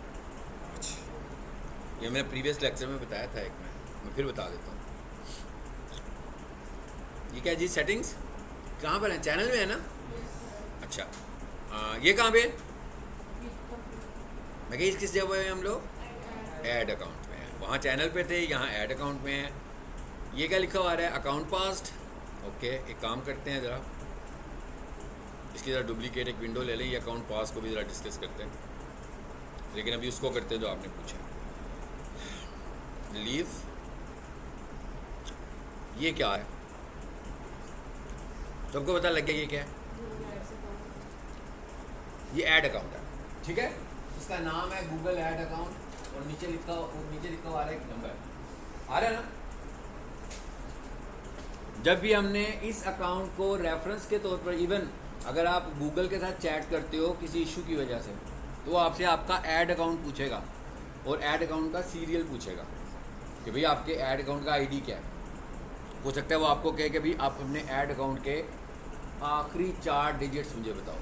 A: ये मैंने प्रीवियस लेक्चर में बताया था एक में, मैं फिर बता देता हूँ। ये क्या जी सेटिंग्स कहाँ पर है? चैनल में है ना? अच्छा ये कहाँ पे? मैं कही किस जगह है हम लोग? ऐड अकाउंट में है। वहाँ चैनल पे थे, यहाँ ऐड अकाउंट में है। ये क्या लिखा हुआ आ रहा है? Account past. ओके, एक काम करते हैं ज़रा, इसकी ज़रा डुप्लीकेट एक विंडो ले लें, ये अकाउंट पास को भी ज़रा डिस्कस करते हैं। लेकिन अभी उसको करते हैं जो आपने पूछा। लीव, ये क्या है? सबको पता लग गया ये क्या है? ये ऐड अकाउंट है, ठीक है। इसका नाम है गूगल ऐड अकाउंट और नीचे लिखा हुआ आ रहा है एक नंबर आ रहा है ना। जब भी हमने इस अकाउंट को रेफरेंस के तौर पर, इवन अगर आप गूगल के साथ चैट करते हो किसी इशू की वजह से, तो वो आपसे आपका ऐड अकाउंट पूछेगा और ऐड अकाउंट का सीरियल पूछेगा कि भाई आपके ऐड अकाउंट का आईडी क्या है। हो सकता है वो आपको कहे कि भाई आप अपने ऐड अकाउंट के आखिरी 4 डिजिट्स मुझे बताओ।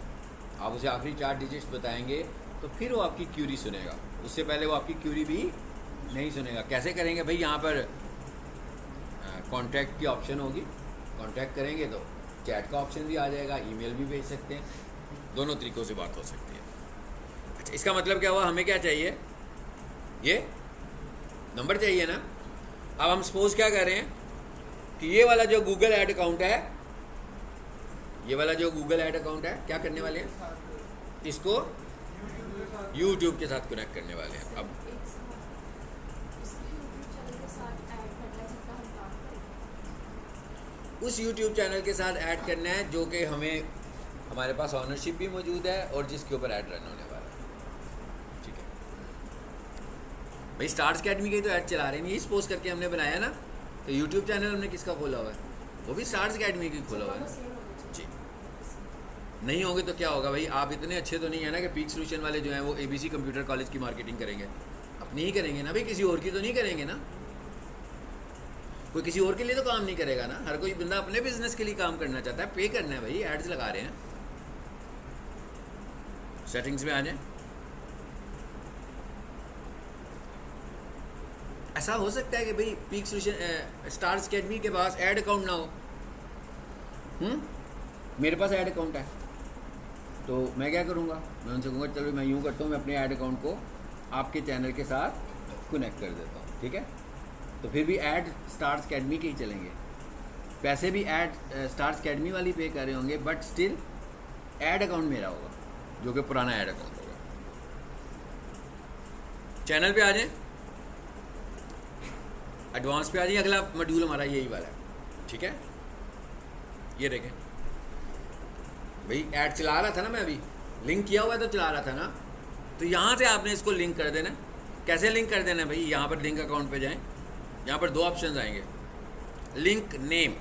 A: आप उसे आखिरी 4 डिजिट्स बताएंगे तो फिर वो आपकी क्यूरी सुनेगा, उससे पहले वो आपकी क्यूरी भी नहीं सुनेगा। कैसे करेंगे भाई? यहाँ पर कॉन्टैक्ट की ऑप्शन होगी, कॉन्टैक्ट करेंगे तो चैट का ऑप्शन भी आ जाएगा, ईमेल भी भेज सकते हैं, दोनों तरीक़ों से बात हो सकती है। अच्छा, इसका मतलब क्या हुआ? हमें क्या चाहिए? ये नंबर चाहिए ना। अब हम सपोज क्या कर रहे हैं कि ये वाला जो गूगल ऐड अकाउंट है, ये वाला जो गूगल ऐड अकाउंट है, क्या करने वाले हैं? इसको YouTube के साथ कनेक्ट करने वाले हैं। अब उस यूट्यूब चैनल के साथ ऐड करना है जो कि हमें हमारे पास ऑनरशिप भी मौजूद है और जिसके ऊपर ऐड रन होने वाला है। ठीक है भाई, स्टार्स अकेडमी के तो ऐड चला रहे हैं, यही सपोज करके हमने बनाया ना। तो यूट्यूब चैनल हमने किसका खोला हुआ है? वो भी स्टार्स अकेडमी की खोला हुआ है जी। नहीं होंगे तो क्या होगा भाई, आप इतने अच्छे तो नहीं है ना कि पीक सोल्यूशन वाले जो हैं वो ABC कंप्यूटर कॉलेज की मार्केटिंग करेंगे। अपनी ही करेंगे ना भाई, किसी और की तो नहीं करेंगे ना। कोई किसी और के लिए तो काम नहीं करेगा ना। हर कोई बंदा अपने बिजनेस के लिए काम करना चाहता है, पे करना है भाई। एड्स लगा रहे हैं, सेटिंग्स में आ जाए। ऐसा हो सकता है कि भाई पीक सोल्यूशन स्टार्स अकेडमी के पास ऐड अकाउंट ना हो। मेरे पास ऐड अकाउंट है, तो मैं क्या करूँगा, मैं उनसे कहूँगा चलो मैं यूँ करता हूँ, मैं अपने ऐड अकाउंट को आपके चैनल के साथ कनेक्ट कर देता हूँ। ठीक है, तो फिर भी ऐड स्टार्स अकेडमी के ही चलेंगे, पैसे भी ऐड स्टार्स अकेडमी वाली पे कर रहे होंगे, बट स्टिल ऐड अकाउंट मेरा होगा जो कि पुराना ऐड अकाउंट होगा। चैनल पे आ जाएं, एडवांस पे आ जाइए। अगला मॉड्यूल हमारा यही वाला है। ठीक है, ये देखें भाई, ऐड चला रहा था ना मैं, अभी लिंक किया हुआ है तो चला रहा था ना। तो यहाँ से आपने इसको लिंक कर देना। कैसे लिंक कर देना है भाई? यहाँ पर लिंक अकाउंट पे जाएं, यहाँ पर दो ऑप्शन आएंगे, लिंक नेम।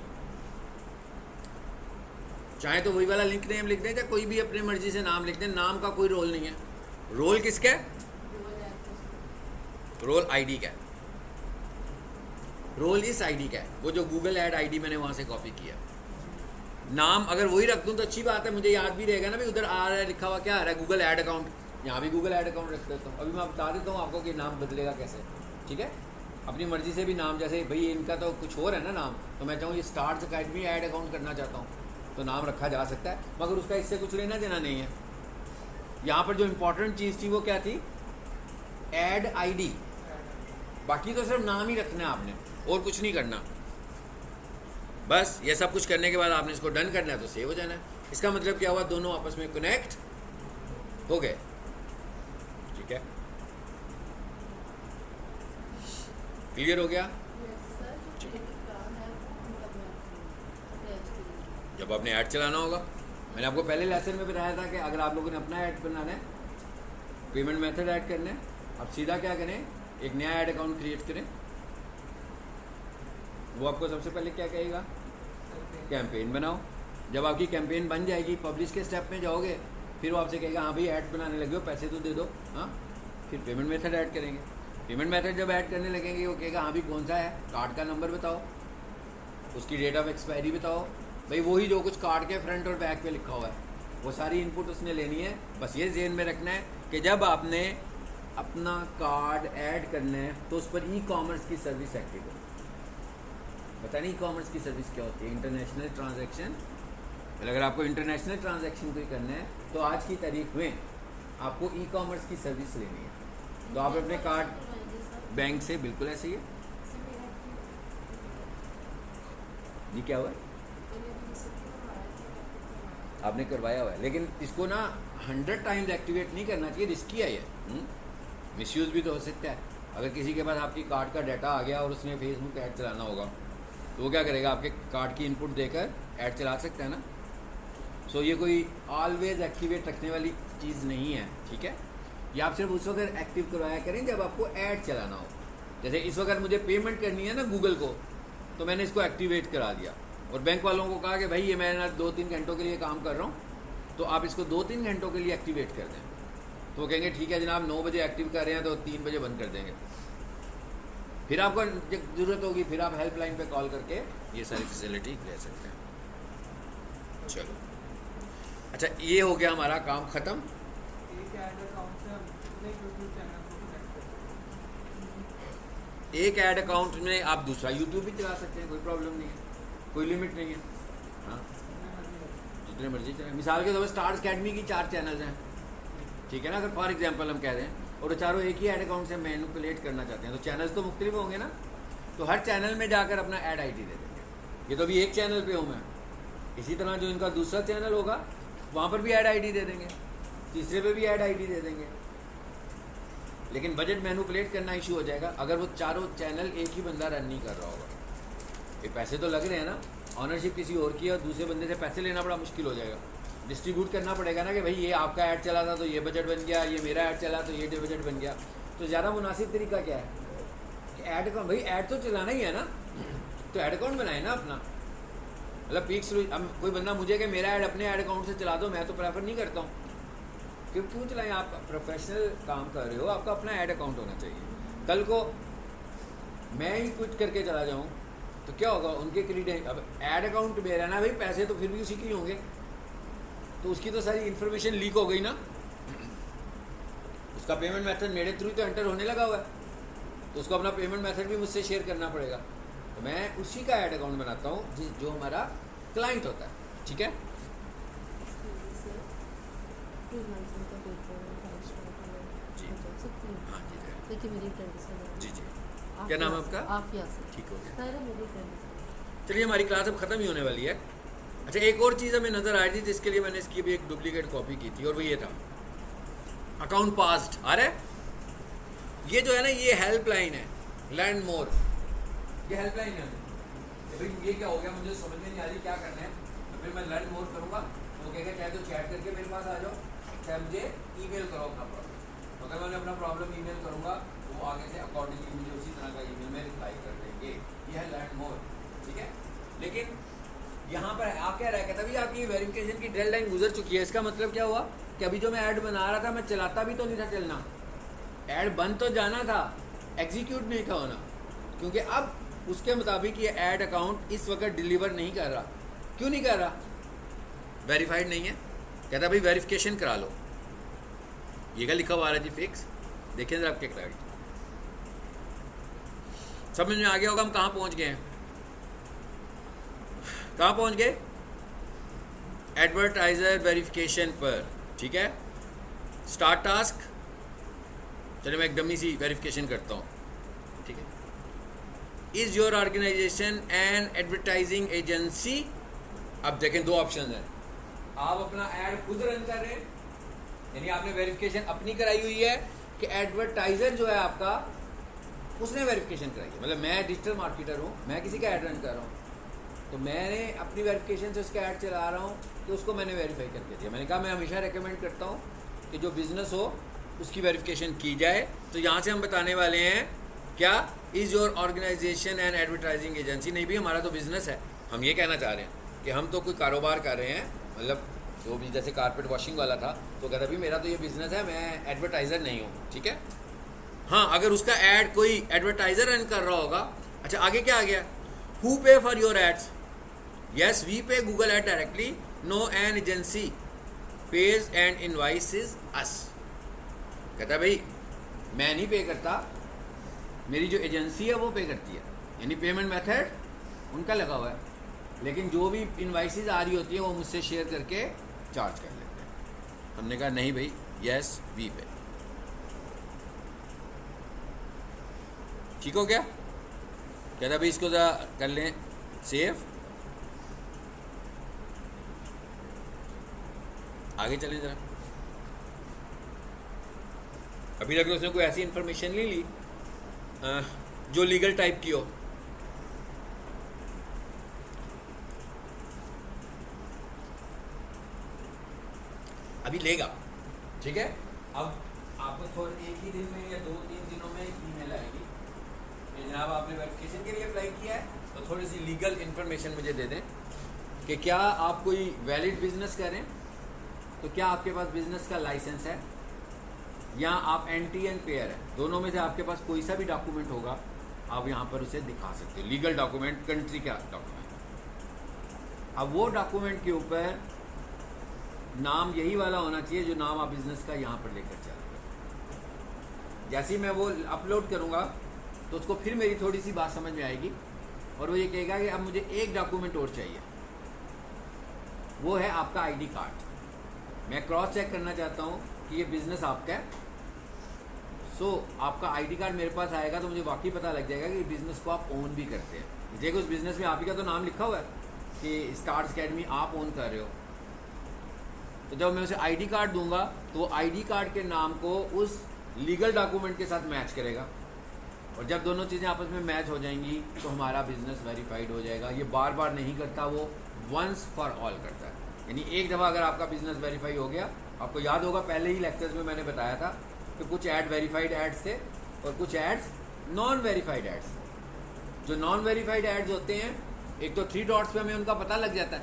A: चाहे तो वही वाला लिंक नेम लिख दें, चाहे कोई भी अपनी मर्जी से नाम लिख दें। नाम का कोई रोल नहीं है। रोल किसका है? रोल आईडी का है। रोल इस आईडी का है, वो जो गूगल ऐड आईडी मैंने वहाँ से कॉपी किया। नाम अगर वही रख दूँ तो अच्छी बात है, मुझे याद भी रहेगा ना भाई। उधर आ रहा है, लिखा हुआ क्या आ रहा है? Google add account. यहाँ भी गूगल ऐड अकाउंट रख देता हूँ। अभी मैं बता देता हूँ आपको कि नाम बदलेगा कैसे। ठीक है, अपनी मर्जी से भी नाम, जैसे भाई इनका तो कुछ और है ना नाम, तो मैं चाहूँ ये स्टार्स अकेडमी ऐड अकाउंट करना चाहता हूँ तो नाम रखा जा सकता है, मगर उसका इससे कुछ लेना देना नहीं है। यहाँ पर जो इम्पोर्टेंट चीज़ थी वो क्या थी? Add ID. बाकी तो सिर्फ नाम ही रखना है आपने, और कुछ नहीं करना। बस ये सब कुछ करने के बाद आपने इसको डन करना है तो सेव हो जाना है। इसका मतलब क्या हुआ? दोनों आपस में कनेक्ट हो गए। ठीक है, क्लियर हो गया? जब आपने ऐड चलाना होगा, मैंने आपको पहले लेसन में बताया था कि अगर आप लोगों ने अपना ऐड बनाना है, पेमेंट मेथड ऐड करना है, आप सीधा क्या करें, एक नया ऐड अकाउंट क्रिएट करें। वो आपको सबसे पहले क्या कहेगा? कैंपेन बनाओ। जब आपकी कैंपेन बन जाएगी, पब्लिश के स्टेप में जाओगे, फिर वो आपसे कहेगा हाँ भाई ऐड बनाने लगे हो, पैसे तो दे दो। हाँ, फिर पेमेंट मेथड ऐड करेंगे। पेमेंट मेथड जब ऐड करने लगेंगे, वो कहेगा हाँ भाई कौन सा है, कार्ड का नंबर बताओ, उसकी डेट ऑफ एक्सपायरी बताओ। भाई वही जो कुछ कार्ड के फ्रंट और बैक पे लिखा हुआ है, वो सारी इनपुट उसने लेनी है। बस ये ज़हन में रखना है कि जब आपने अपना कार्ड ऐड करना है तो उस पर ई-कॉमर्स की सर्विस एक्टिव हो। पता नहीं ई-कॉमर्स की सर्विस क्या होती है? International transaction. अगर आपको इंटरनेशनल ट्रांजैक्शन कोई करना है तो आज की तारीख में आपको ई-कॉमर्स की सर्विस लेनी है। तो आप अपने कार्ड बैंक से, बिल्कुल ऐसे ही है। ये क्या हुआ है? आपने करवाया हुआ है, लेकिन इसको ना 100 टाइम्स एक्टिवेट नहीं करना चाहिए, रिस्की है ये। मिसयूज़ भी तो हो सकता है। अगर किसी के पास आपकी कार्ड का डाटा आ गया और उसने फेसबुक ऐड चलाना होगा तो वो क्या करेगा? आपके कार्ड की इनपुट देकर ऐड चला सकता है ना। सो ये कोई ऑलवेज एक्टिवेट रखने वाली चीज़ नहीं है। ठीक है, ये आप सिर्फ उस वक्त एक्टिव करवाया करें जब आपको ऐड चलाना हो। जैसे इस वक्त मुझे पेमेंट करनी है ना गूगल को, तो मैंने इसको एक्टिवेट करा दिया और बैंक वालों को कहा कि भाई ये मैं ना 2-3 घंटों के लिए काम कर रहा हूँ, तो आप इसको 2-3 घंटों के लिए एक्टिवेट कर दें। तो वो कहेंगे ठीक है जनाब, 9 बजे एक्टिव कर रहे हैं तो 3 बजे बंद कर देंगे। फिर आपको जब ज़रूरत होगी फिर आप हेल्पलाइन पे कॉल करके ये सारी फैसिलिटी ले सकते हैं। चलो अच्छा, ये हो गया हमारा काम ख़त्म।
B: एक ऐड अकाउंट से हम कितने यूट्यूब चैनल को कनेक्ट कर सकते हैं?
A: एक ऐड अकाउंट में आप दूसरा यूट्यूब भी चला सकते हैं, कोई प्रॉब्लम नहीं है, कोई लिमिट नहीं है। हाँ, जितने मर्जी चलाएं। मिसाल के तौर पर स्टार्स अकेडमी की 4 चैनल्स हैं, ठीक है ना। अगर फॉर एग्जांपल हम कह दें और चारों एक ही ऐड अकाउंट से मैनिपुलेट करना चाहते हैं तो चैनल्स तो मुख्तलिफ होंगे ना। तो हर चैनल में जाकर अपना ऐड आईडी दे देंगे। ये तो अभी एक चैनल पे हूँ मैं, इसी तरह जो इनका दूसरा चैनल होगा वहाँ पर भी ऐड आईडी दे देंगे, तीसरे पे भी ऐड आईडी दे देंगे। लेकिन बजट मैनिपुलेट करना इशू हो जाएगा अगर वो चारों चैनल एक ही बंदा रन नहीं कर रहा होगा। ये पैसे तो लग रहे हैं ना, ऑनरशिप किसी और की है और दूसरे बंदे से पैसे लेना बड़ा मुश्किल हो जाएगा। डिस्ट्रीब्यूट करना पड़ेगा ना कि भाई ये आपका ऐड चला था तो ये बजट बन गया, ये मेरा ऐड चला तो ये बजट बन गया। तो ज़्यादा मुनासिब तरीका क्या है कि ऐड अकाउंट, भाई ऐड तो चलाना ही है ना, तो ऐड अकाउंट बनाए ना अपना। मतलब पीक्स, अब कोई बंदा मुझे कि मेरा ऐड अपने ऐड अकाउंट से चला दो, मैं तो प्रेफर नहीं करता हूँ। क्यों चलाएं? आप प्रोफेशनल काम कर रहे हो, आपका अपना ऐड अकाउंट होना चाहिए। कल को मैं ही क्विट करके चला जाऊँ तो क्या होगा? उनके क्रेडिट, अब ऐड अकाउंट मेरा ना भाई, पैसे तो फिर भी उसी के ही होंगे, तो उसकी तो सारी इन्फॉर्मेशन लीक हो गई ना। उसका पेमेंट मेथड मेरे थ्रू तो एंटर होने लगा हुआ है, तो उसको अपना पेमेंट मेथड भी मुझसे शेयर करना पड़ेगा। तो मैं उसी का ऐड अकाउंट बनाता हूँ जो हमारा क्लाइंट होता है। ठीक है, जी हाँ जी
C: देखिए मेरी फ्रेंड से
A: जी जी, क्या नाम है आपका?
C: आफिया से।
A: ठीक हो गया।
C: सारा मेरी फ्रेंड।
A: चलिए, हमारी क्लास अब ख़त्म ही होने वाली है। अच्छा, एक और चीज़ हमें नज़र आ रही थी जिसके लिए मैंने इसकी भी एक डुप्लीकेट कॉपी की थी, और वो ये था अकाउंट पास्ट। अरे ये जो है ना, ये हेल्पलाइन है, लैंड मोर, ये हेल्पलाइन है। तो भाई ये क्या हो गया, मुझे समझ में नहीं आ रही क्या करना है। तो फिर मैं लैंड मोर करूँगा, तो कहेगा चाहे तो चैट करके मेरे पास आ जाओ, चाहे मुझे ईमेल करो अपना प्रॉब्लम। तो अगर मैंने अपना प्रॉब्लम ईमेल करूँगा तो वो आगे से अकॉर्डिंगली मुझे उसी तरह का ईमेल में रिप्लाई कर देंगे। ये है लैंड मोर। ठीक है, लेकिन यहाँ पर आप क्या रहा कहता भी आपकी वेरिफिकेशन की डेडलाइन गुजर चुकी है। इसका मतलब क्या हुआ कि अभी जो मैं ऐड बना रहा था, मैं चलाता भी तो नहीं था चलना, ऐड बन तो जाना था, एग्जीक्यूट नहीं था होना, क्योंकि अब उसके मुताबिक ये ऐड अकाउंट इस वक्त डिलीवर नहीं कर रहा। क्यों नहीं कर रहा? वेरीफाइड नहीं है। कहता भाई वेरिफिकेशन करा लो। ये क्या लिखा हुआ है जी? फिक्स। देखिए जरा आपके क्लाइंट, समझ में आ गया होगा हम कहाँ पहुँच गए हैं। कहाँ पहुँच गए? एडवर्टाइजर वेरिफिकेशन पर। ठीक है, स्टार्ट टास्क। चलिए मैं एक डमी सी वेरिफिकेशन करता हूँ। ठीक है, is your organisation an advertising agency? अब देखें दो ऑप्शन हैं। आप अपना ऐड खुद रन कर रहे हैं, यानी आपने वेरिफिकेशन अपनी कराई हुई है, कि एडवर्टाइजर जो है आपका उसने वेरिफिकेशन कराई है। मतलब मैं डिजिटल मार्केटर हूँ, मैं किसी का ऐड रन कर रहा हूँ, तो मैंने अपनी वेरिफिकेशन से उसका ऐड चला रहा हूँ, तो उसको मैंने वेरीफाई करके दिया। मैंने कहा मैं हमेशा रेकमेंड करता हूँ कि जो बिज़नेस हो उसकी वेरिफिकेशन की जाए। तो यहाँ से हम बताने वाले हैं क्या, is your organisation and advertising agency? नहीं भी, हमारा तो बिज़नेस है। हम ये कहना चाह रहे हैं कि हम तो कोई कारोबार कर रहे हैं, मतलब जो भी जैसे कारपेट वॉशिंग वाला था, तो कहता भी मेरा तो ये बिज़नेस है, मैं एडवर्टाइज़र नहीं हूँ। ठीक है, हाँ, अगर उसका ऐड कोई एडवर्टाइज़र रन कर रहा होगा। अच्छा, आगे क्या आ गया? Who pay for your ads? Yes, we pay Google Ad directly. No, an agency pays and invoices us. कहता भाई मैं नहीं पे करता, मेरी जो एजेंसी है वो पे करती है, यानी पेमेंट मेथड उनका लगा हुआ है, लेकिन जो भी इनवाइसेस आ रही होती है वो मुझसे शेयर करके चार्ज कर लेते हैं। हमने कहा नहीं भाई, यस वी पे। ठीक हो गया? कहता भाई इसको ज़रा कर लें सेव, आगे चलें जरा। अभी तक तो उसने कोई ऐसी इन्फॉर्मेशन नहीं ली जो लीगल टाइप की हो। अभी लेगा। ठीक है, अब आपको थोड़े एक ही दिन में या 2-3 दिनों में एक ईमेल आएगी कि जनाब आपने वेरिफिकेशन के लिए अप्लाई किया है, तो थोड़ी सी लीगल इन्फॉर्मेशन मुझे दे दें कि क्या आप कोई वैलिड बिजनेस करें, तो क्या आपके पास बिजनेस का लाइसेंस है, या आप एंटी एंड पेयर है। दोनों में से आपके पास कोई सा भी डॉक्यूमेंट होगा, आप यहाँ पर उसे दिखा सकते हो। लीगल डॉक्यूमेंट, कंट्री का डॉक्यूमेंट। अब वो डॉक्यूमेंट के ऊपर नाम यही वाला होना चाहिए जो नाम आप बिजनेस का यहाँ पर लेकर चल रहे हो। जैसे ही मैं वो अपलोड करूँगा तो उसको फिर मेरी थोड़ी सी बात समझ में आएगी, और वो ये कहेगा कि अब मुझे एक डॉक्यूमेंट और चाहिए, वो है आपका आईडी कार्ड। मैं क्रॉस चेक करना चाहता हूँ कि ये बिज़नेस आपका है। आपका आईडी कार्ड मेरे पास आएगा तो मुझे वाकई पता लग जाएगा कि बिज़नेस को आप ओन भी करते हैं। देखो उस बिज़नेस में आप ही का तो नाम लिखा हुआ है कि स्टार्स अकेडमी आप ओन कर रहे हो। तो जब मैं उसे आईडी कार्ड दूंगा तो वो आईडी कार्ड के नाम को उस लीगल डॉक्यूमेंट के साथ मैच करेगा। और जब दोनों चीज़ें आपस में मैच हो जाएंगी तो हमारा बिजनेस वेरीफाइड हो जाएगा। ये बार बार नहीं करता, वो वंस फॉर ऑल करता है। यानी एक दफ़ा अगर आपका बिजनेस वेरीफाई हो गया, आपको याद होगा पहले ही लेक्चर्स में मैंने बताया था कि कुछ ऐड वेरीफाइड एड्स थे और कुछ एड्स नॉन वेरीफाइड एड्स। जो नॉन वेरीफाइड एड्स होते हैं, एक तो 3 डॉट्स पे हमें उनका पता लग जाता है,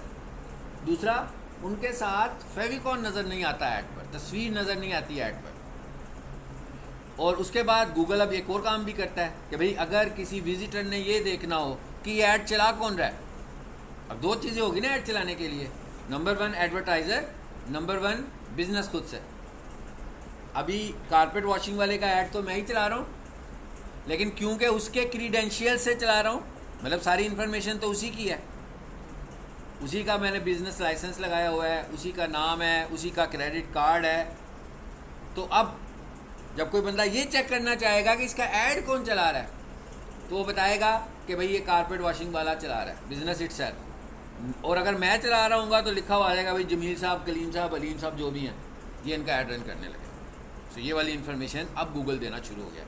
A: दूसरा उनके साथ फेविकॉन नज़र नहीं आता ऐड पर, तस्वीर नज़र नहीं आती ऐड पर। और उसके बाद गूगल अब एक और काम भी करता है कि भाई अगर किसी विजिटर ने ये देखना हो कि ये ऐड चला कौन रहा है, अब 2 चीज़ें होगी ना ऐड चलाने के लिए, नंबर 1 एडवर्टाइज़र, नंबर 1 बिजनेस खुद से। अभी कारपेट वॉशिंग वाले का ऐड तो मैं ही चला रहा हूँ, लेकिन क्योंकि उसके क्रीडेंशियल से चला रहा हूँ, मतलब सारी इन्फॉर्मेशन तो उसी की है, उसी का मैंने बिजनेस लाइसेंस लगाया हुआ है, उसी का नाम है, उसी का क्रेडिट कार्ड है। तो अब जब कोई बंदा ये चेक करना चाहेगा कि इसका ऐड कौन चला रहा है, तो वो बताएगा कि भाई ये कारपेट वॉशिंग वाला चला रहा है, बिजनेस इटसेल्फ। और अगर मैं चला रहा हूँगा तो लिखा हुआ आ जाएगा भाई जमील साहब, कलीम साहब, अलीम साहब जो भी हैं, ये इनका ऐड रन करने लगे। तो ये वाली इन्फॉर्मेशन अब गूगल देना शुरू हो गया।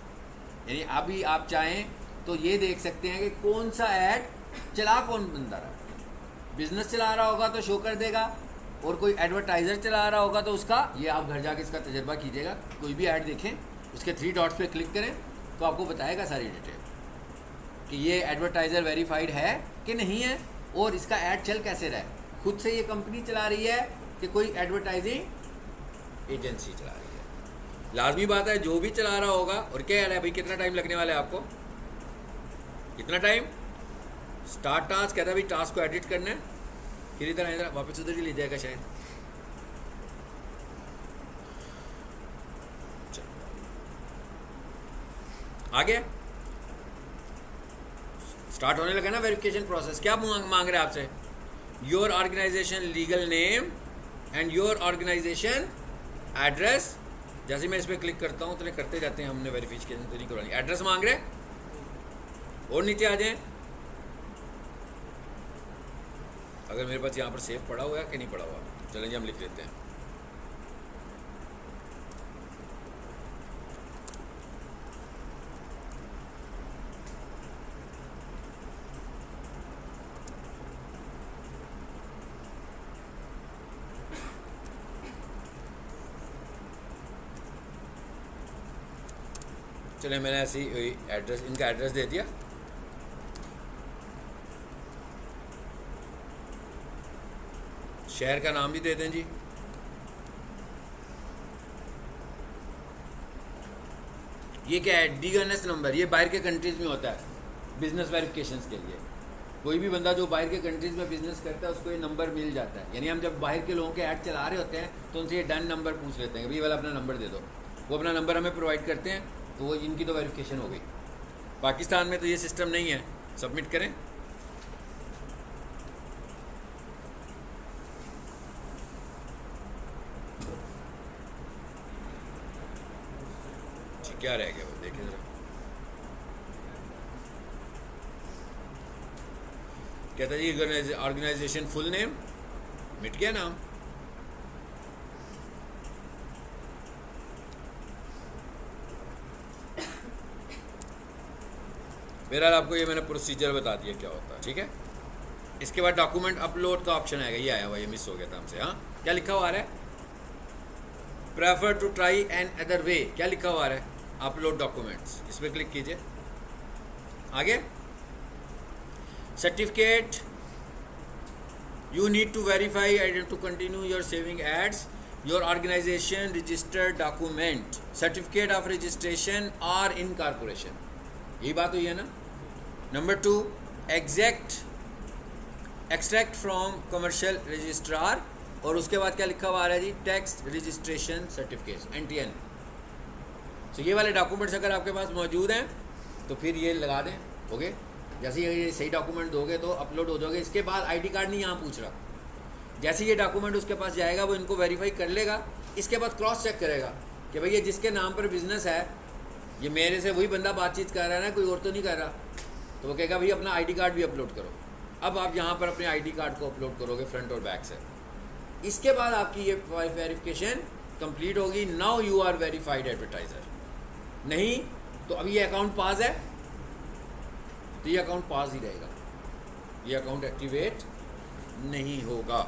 A: यानी अभी आप चाहें तो ये देख सकते हैं कि कौन सा ऐड चला कौन बंदा रहा है। बिजनेस चला रहा होगा तो शो कर देगा, और कोई एडवर्टाइज़र चला रहा होगा तो उसका, ये आप घर जाके इसका तजर्बा कीजिएगा, कोई भी ऐड देखें, उसके 3 डॉट्स पे क्लिक करें तो आपको बताएगा सारी डिटेल कि ये एडवर्टाइज़र वेरीफाइड है कि नहीं है, और इसका ऐड चल कैसे रहा है, खुद से ये कंपनी चला रही है कि कोई एडवर्टाइजिंग एजेंसी चला रही है। लाजमी बात है जो भी चला रहा होगा, और क्या है भाई कितना टाइम लगने वाला है आपको, कितना टाइम, स्टार्ट टास्क कहता है भाई टास्क को एडिट करना है, फिर इधर वापस उधर ही ले जाएगा शायद। आगे स्टार्ट होने लगा ना वेरिफिकेशन प्रोसेस। क्या मांग रहे हैं आपसे, your organisation legal name and your organisation address. जैसे मैं इस पर क्लिक करता हूँ तो करते जाते हैं, हमने वेरिफिकेशन तो नहीं करवानी। एड्रेस मांग रहे हैं, और नीचे आ जाएं। अगर मेरे पास यहाँ पर सेव पड़ा हुआ है कि नहीं पड़ा हुआ, चलें जी हम लिख लेते हैं। चले मैंने ऐसी एड्रेस, इनका एड्रेस दे दिया। शहर का नाम भी दे दें जी। ये क्या है, DNS नंबर, ये बाहर के कंट्रीज़ में होता है बिजनेस वेरिफिकेशंस के लिए। कोई भी बंदा जो बाहर के कंट्रीज़ में बिजनेस करता है उसको ये नंबर मिल जाता है। यानी हम जब बाहर के लोगों के ऐड चला रहे होते हैं तो उनसे ये डन नंबर पूछ लेते हैं कि भाई वाला अपना नंबर दे दो, वो अपना नंबर हमें प्रोवाइड करते हैं, तो वो इनकी तो वेरिफिकेशन हो गई। पाकिस्तान में तो ये सिस्टम नहीं है। सबमिट करें। क्या रह गया वो देखिए जरा। कहता जी ऑर्गेनाइजेशन फुल नेम, मिट गया नाम। बहरहाल आपको ये मैंने प्रोसीजर बता दिया क्या होता है, ठीक है। इसके बाद डॉक्यूमेंट अपलोड का ऑप्शन आएगा, ये आया हुआ, ये मिस हो गया था हमसे। हाँ, क्या लिखा हुआ आ रहा है, prefer to try another way, क्या लिखा हुआ आ रहा है, अपलोड डॉक्यूमेंट्स, इस पर क्लिक कीजिए। आगे certificate, you need to verify and to continue your saving ads your organisation registered document, certificate of registration और इनकॉर्पोरेशन, यही बात हुई है ना। Number 2 extract from commercial registrar, और उसके बाद क्या लिखा हुआ आ रहा है जी, टैक्स रजिस्ट्रेशन सर्टिफिकेट NTN। तो ये वाले डॉक्यूमेंट्स अगर आपके पास मौजूद हैं तो फिर ये लगा दें, ओके। जैसे ये सही डॉक्यूमेंट दोगे तो अपलोड हो जाओगे। इसके बाद ID कार्ड नहीं यहाँ पूछ रहा, जैसे ये डॉक्यूमेंट उसके पास जाएगा वो इनको वेरीफाई कर लेगा। इसके बाद क्रॉस चेक करेगा कि भाई ये जिसके नाम पर बिजनेस है, ये मेरे से वही बंदा बातचीत कर रहा है ना, कोई और तो नहीं कर रहा। तो वो कहेगा भाई अपना ID कार्ड भी अपलोड करो। अब आप यहाँ पर अपने ID कार्ड को अपलोड करोगे फ्रंट और बैक से। इसके बाद आपकी ये वेरिफिकेशन कंप्लीट होगी। Now you are verified advertiser. नहीं तो अभी ये अकाउंट पास है, तो ये अकाउंट पास ही रहेगा, ये अकाउंट एक्टिवेट नहीं होगा।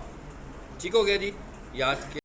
A: ठीक हो गया जी, याद के